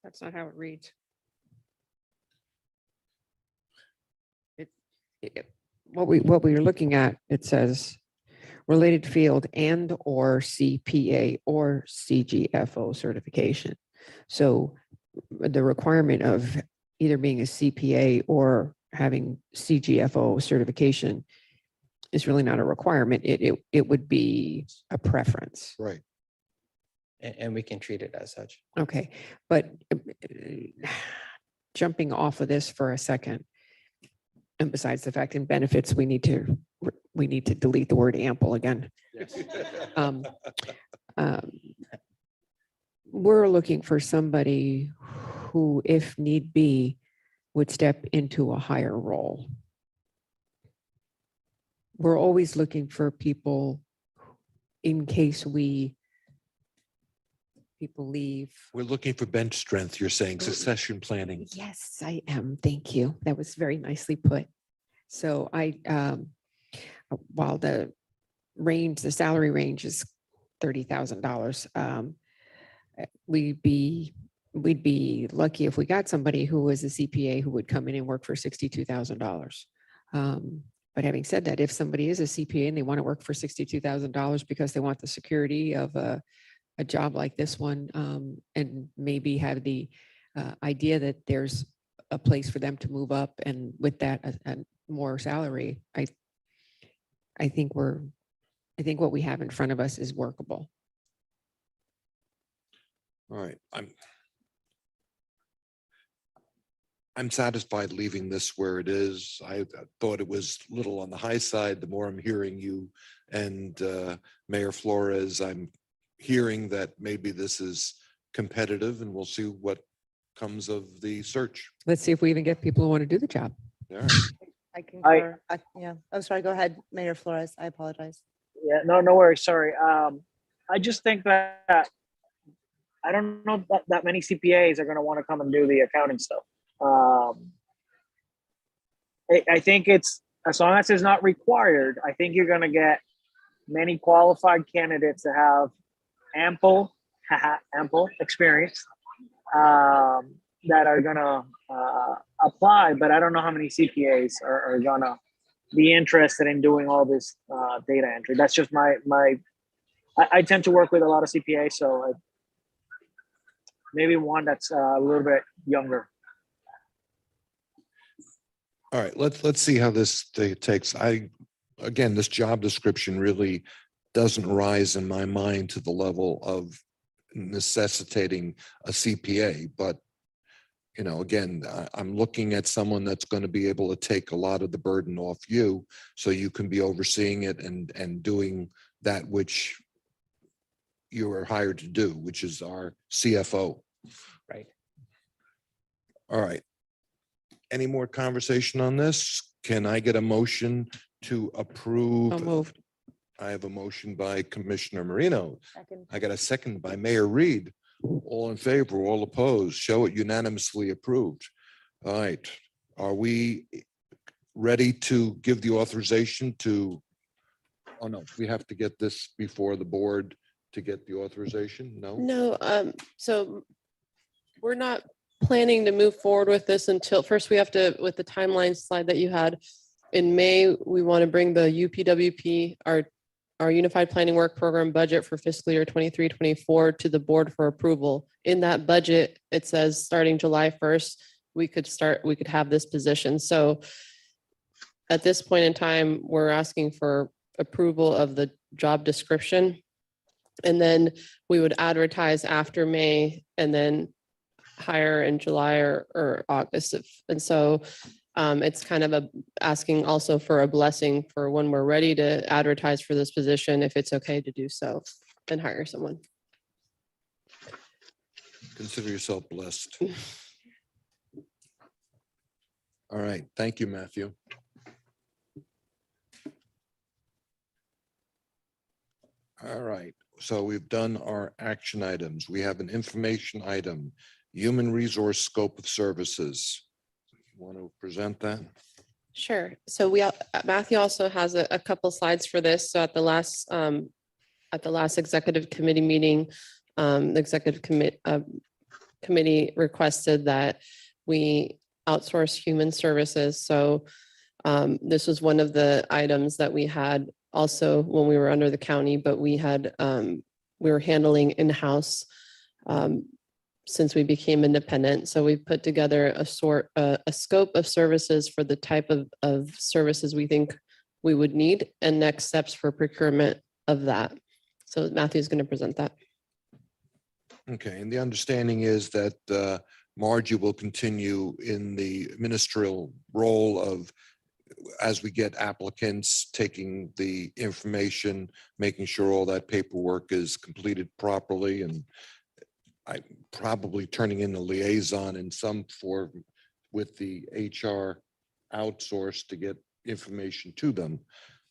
That's not how it reads. What we are looking at, it says related field and or CPA or CGFO certification. So the requirement of either being a CPA or having CGFO certification is really not a requirement. It would be a preference. Right. And we can treat it as such. Okay, but jumping off of this for a second, and besides the fact in benefits, we need to delete the word ample again. we're looking for somebody who, if need be, would step into a higher role. We're always looking for people in case people leave. We're looking for bench strength, you're saying, succession planning. Yes, I am. Thank you. That was very nicely put. So while the salary range is $30,000, we'd be lucky if we got somebody who was a CPA who would come in and work for $62,000. But having said that, if somebody is a CPA and they want to work for $62,000 because they want the security of a job like this one, and maybe have the idea that there's a place for them to move up, and with that, a more salary, I think what we have in front of us is workable. All right, I'm satisfied leaving this where it is. I thought it was little on the high side. The more I'm hearing you and Mayor Flores, I'm hearing that maybe this is competitive, and we'll see what comes of the search. Let's see if we even get people who want to do the job. All right. I concur. Yeah, I'm sorry, go ahead, Mayor Flores. I apologize. Yeah, no worries. Sorry. I just think that I don't know that many CPAs are going to want to come and do the accounting stuff. I think it's, as long as it's not required, I think you're going to get many qualified candidates that have ample experience that are going to apply, but I don't know how many CPAs are going to be interested in doing all this data entry. That's just I tend to work with a lot of CPAs, so maybe one that's a little bit younger. All right, let's see how this takes. Again, this job description really doesn't rise in my mind to the level of necessitating a CPA, but again, I'm looking at someone that's going to be able to take a lot of the burden off you, so you can be overseeing it and doing that which you are hired to do, which is our CFO. Right. All right. Any more conversation on this? Can I get a motion to approve? So moved. I have a motion by Commissioner Marino. Second. I got a second by Mayor Reed. All in favor, all opposed, show it unanimously approved. All right. Are we ready to give the authorization to, oh no, we have to get this before the board to get the authorization? No? No, so we're not planning to move forward with this until, first we have to, with the timeline slide that you had, in May, we want to bring the UPWP, our Unified Planning Work Program budget for fiscal year 23-24 to the board for approval. In that budget, it says starting July 1st, we could have this position. So at this point in time, we're asking for approval of the job description. And then we would advertise after May and then hire in July or August. And so it's kind of asking also for a blessing for when we're ready to advertise for this position, if it's okay to do so and hire someone. Consider yourself blessed. All right. Thank you, Matthew. All right. So we've done our action items. We have an information item, human resource scope of services. You want to present that? Sure. So Matthew also has a couple slides for this. So at the last executive committee meeting, the executive committee requested that we outsource human services. So this was one of the items that we had also when we were under the county, but we were handling in-house since we became independent. So we put together a scope of services for the type of services we think we would need and next steps for procurement of that. So Matthew's going to present that. Okay, and the understanding is that Margie will continue in the ministerial role of, as we get applicants, taking the information, making sure all that paperwork is completed properly and probably turning in a liaison in some form with the HR outsource to get information to them.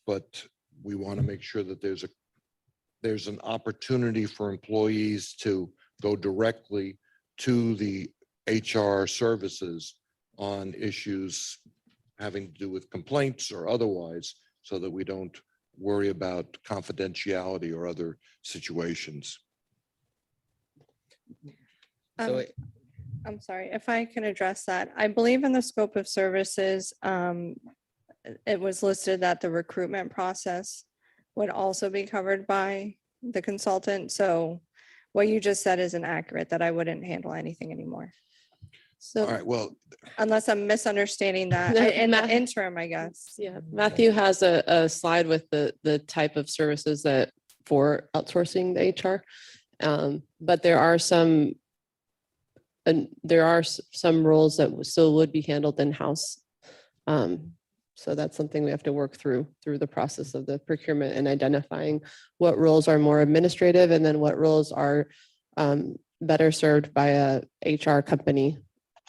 But we want to make sure that there's an opportunity for employees to go directly to the HR services on issues having to do with complaints or otherwise, so that we don't worry about confidentiality or other situations. So Um, it- I'm sorry, if I can address that. I believe in the scope of services, it was listed that the recruitment process would also be covered by the consultant. So what you just said is inaccurate, that I wouldn't handle anything anymore. All So right, well, unless I'm misunderstanding that, No, in the Matt- interim, I guess. Yeah, Matthew has a slide with the type of services that for outsourcing the HR. But there are some, and there are some roles that still would be handled in-house. So that's something we have to work through the process of the procurement and identifying what roles are more administrative and then what roles are better served by a HR company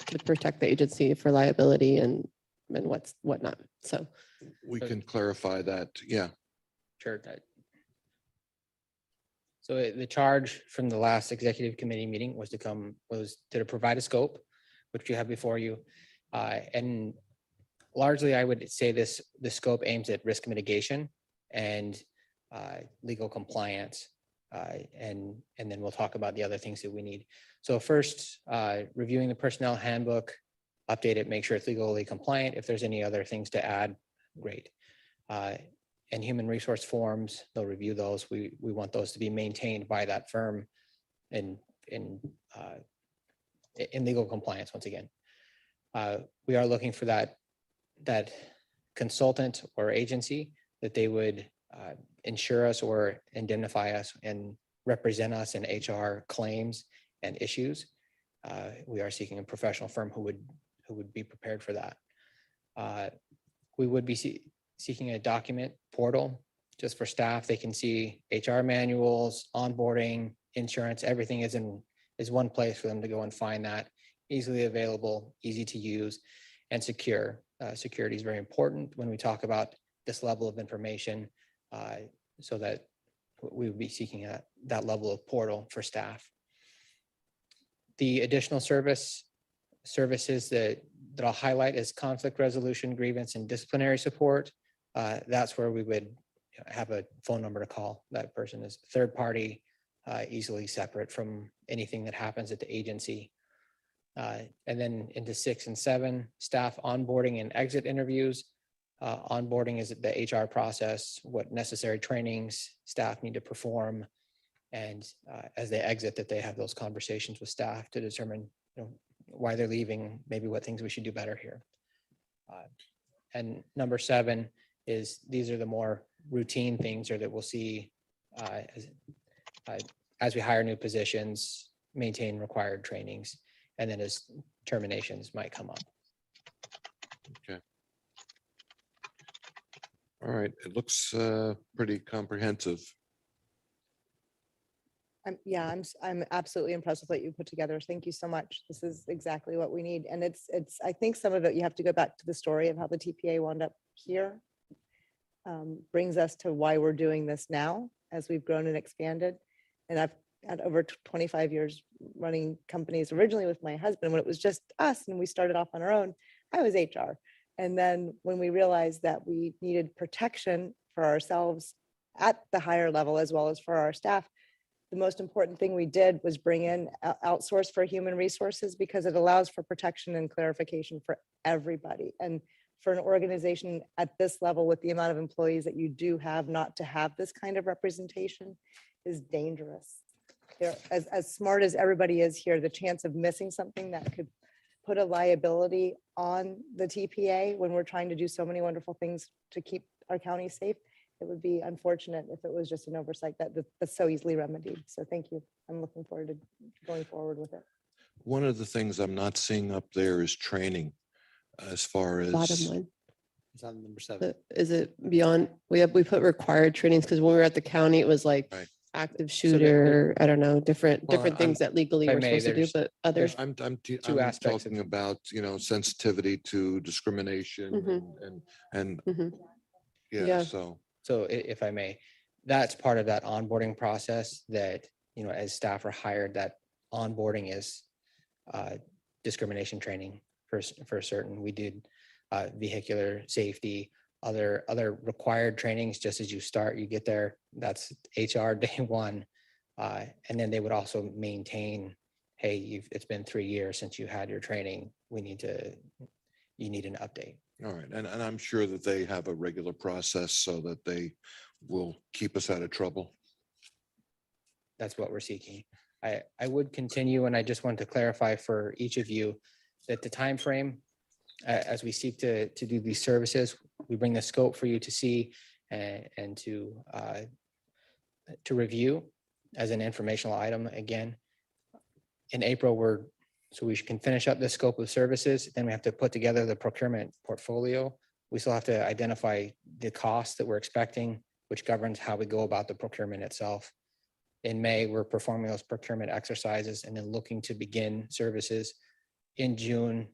to protect the agency for liability and whatnot. So we can clarify that. Yeah. Sure. So the charge from the last executive committee meeting was to provide a scope, which you have before you. And largely, I would say the scope aims at risk mitigation and legal compliance. And then we'll talk about the other things that we need. So first, reviewing the personnel handbook, update it, make sure it's legally compliant. If there's any other things to add, great. And human resource forms, they'll review those. We want those to be maintained by that firm in legal compliance, once again. We are looking for that consultant or agency that they would insure us or indemnify us and represent us in HR claims and issues. We are seeking a professional firm who would be prepared for that. We would be seeking a document portal just for staff. They can see HR manuals, onboarding, insurance, everything is one place for them to go and find that, easily available, easy to use, and secure. Security is very important when we talk about this level of information, so that we would be seeking that level of portal for staff. The additional services that I'll highlight is conflict resolution, grievance, and disciplinary support. That's where we would have a phone number to call. That person is third party, easily separate from anything that happens at the agency. And then into 6 and 7, staff onboarding and exit interviews. Onboarding is the HR process, what necessary trainings staff need to perform. And as they exit, that they have those conversations with staff to determine why they're leaving, maybe what things we should do better here. And number 7 is these are the more routine things or that we'll see as we hire new positions, maintain required trainings, and then as terminations might come up. Okay. All right, it looks pretty comprehensive. I'm absolutely impressed with what you put together. Thank you so much. This is exactly what we need. And I think some of it, you have to go back to the story of how the TPA wound up here. Brings us to why we're doing this now as we've grown and expanded. And I've had over 25 years running companies originally with my husband when it was just us and we started off on our own. I was HR. And then when we realized that we needed protection for ourselves at the higher level as well as for our staff, the most important thing we did was bring in outsource for human resources because it allows for protection and clarification for everybody. And for an organization at this level with the amount of employees that you do have, not to have this kind of representation is dangerous. As smart as everybody is here, the chance of missing something that could put a liability on the TPA when we're trying to do so many wonderful things to keep our county safe, it would be unfortunate if it was just an oversight that's so easily remedied. So thank you. I'm looking forward to going forward with it. One of the things I'm not seeing up there is training as far bottom as, line. It's on number 7. Is it beyond, we put required trainings because when we were at the county, it was like Right. active So there- shooter, I don't know, different Well, things that legally if I we're may, supposed to do, there's- but others. I'm Two I'm aspects of- talking about, sensitivity to discrimination Mhm. and, Mhm. yeah, Yeah. so. So if I may, that's part of that onboarding process that, as staff are hired, that onboarding is discrimination training for certain. We did vehicular safety, other required trainings, just as you start, you get there, that's HR day one. And then they would also maintain, hey, it's been 3 years since you had your training. You need an update. All right, and I'm sure that they have a regular process so that they will keep us out of trouble. That's what we're seeking. I would continue, and I just want to clarify for each of you that the timeframe, as we seek to do these services, we bring the scope for you to see and to review as an informational item again. In April, so we can finish up the scope of services, then we have to put together the procurement portfolio. We still have to identify the costs that we're expecting, which governs how we go about the procurement itself. In May, we're performing those procurement exercises and then looking to begin services in June,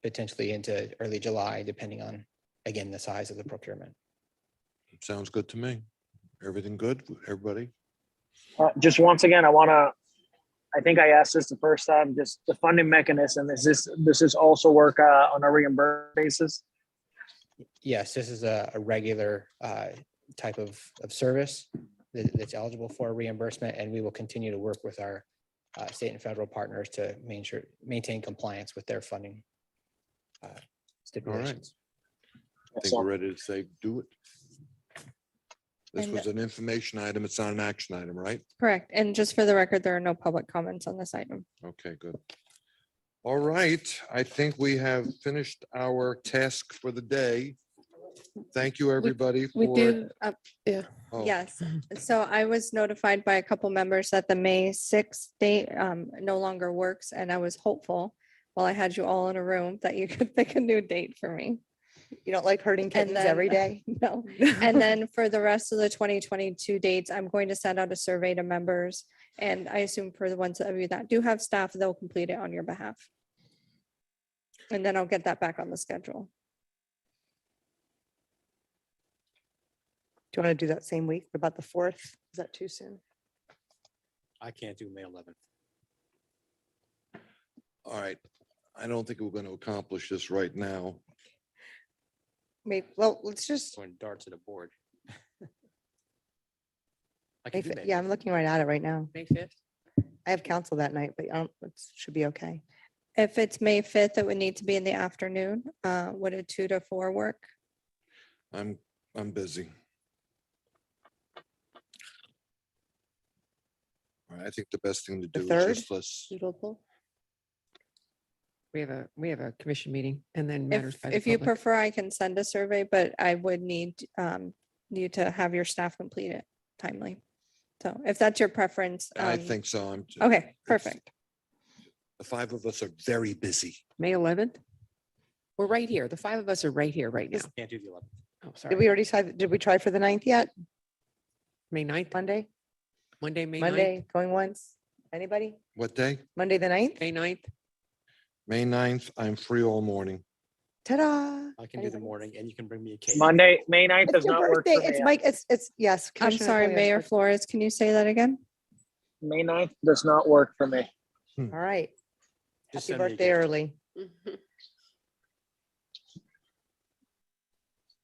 potentially into early July, depending on, again, the size of the procurement. Sounds good to me. Everything good, everybody? Just once again, I think I asked this the first time, just the funding mechanism, does this also work on a reimbursed basis? Yes, this is a regular type of service that's eligible for reimbursement, and we will continue to work with our state and federal partners to maintain compliance with their funding stipulations. I think we're ready to say, do it. This And- was an information item. It's not an action item, right? Correct. And just for the record, there are no public comments on this item. Okay, good. All right, I think we have finished our task for the day. Thank you, everybody. We for- do, Oh, Yes, so I was notified by a couple members that the May 6th date no longer works, and I was hopeful while I had you all in a room that you could pick a new date for me. You don't like hurting kittens every day? No. And then for the rest of the 2022 dates, I'm going to send out a survey to members. And I assume for the ones of you that do have staff, they'll complete it on your behalf. And then I'll get that back on the schedule. Do you want to do that same week? What about the 4th? Is that too soon? I can't do May 11th. all right. I don't think we're going to accomplish this right now. Maybe, well, let's just, Throwing darts at a board. I May can do fi- May yeah, I'm looking right at it right now. May 5th. I have council that night, but it should be okay. If it's May 5th, it would need to be in the afternoon. Would a 2 to 4 work? I'm busy. All right, I think the best thing to The do is 3rd? just let's, Suitable. We have a commission meeting and then matters If by the if you public. prefer, I can send a survey, but I would need you to have your staff complete it timely. So if that's your preference. I think so. Okay, it's- perfect. The 5 of us are very busy. May 11th? We're right here. The 5 of us are right here right now. Can't do the 11th. Oh, Did sorry. we already try, did we try for the 9th yet? May 9th, Monday? Monday, May 9th, Monday, going once? Anybody? What day? Monday, the 9th? May 9th. May 9th. I'm free all morning. Ta-da. I can do the Anybody? morning and you can bring me a cake. Monday, May 9th It's does your not work for birthday. It's me. Mike, it's, yes. I'm Commissioner sorry, Napoleon's Mayor birthday. Flores, can you say that again? May 9th does not work for me. All right. Just Happy send me a birthday gift. early. Mhm.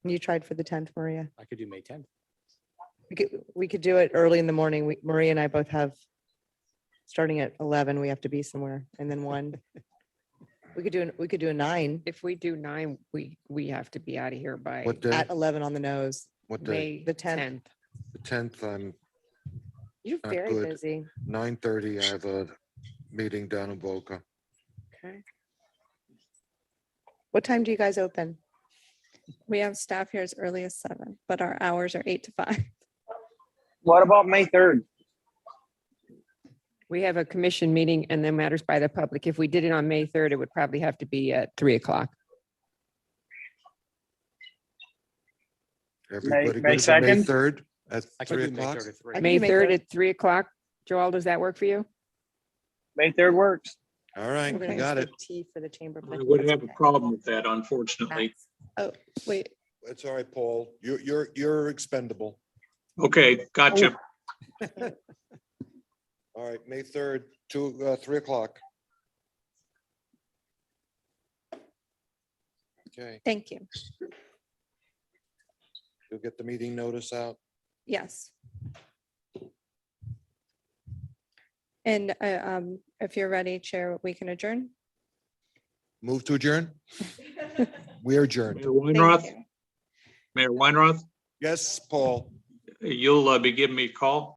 You tried for the 10th, Maria. I could do May 10th. We could do it early in the morning. Maria and I both have, starting at 11, we have to be somewhere, and then 1. We could do a 9 If we do 9, we have to be out of here by What day? at 11 on the nose. What day? May The 10th. 10th. The 10th, I'm You're Not very good. busy. 9:30. I have a meeting down in Boca. Okay. What time do you guys open? We have staff here as early as 7, but our hours are 8 to 5. What about May 3rd? We have a commission meeting and then matters by the public. If we did it on May 3rd, it would probably have to be at 3 o'clock. Everybody May good for May 2nd? 3rd at I can 3 do May o'clock? 3rd at 3. I can May do May 3rd 3rd. at 3 o'clock. Joel, does that work for you? May 3rd works. All right, We're gonna you use got the it. T for the chamber. but I think would that's have a okay. problem with that, unfortunately. Wait, It's all right, Paul. You're expendable. Okay, gotcha. All right, May 3rd, 3 o'clock. Okay, Thank you. you'll get the meeting notice out. Yes. And if you're ready, Chair, we can adjourn. Move to adjourn? We are adjourned. Mayor Thank Weinroth, you. Mayor Weinroth, Yes, Paul. you'll be giving me a call?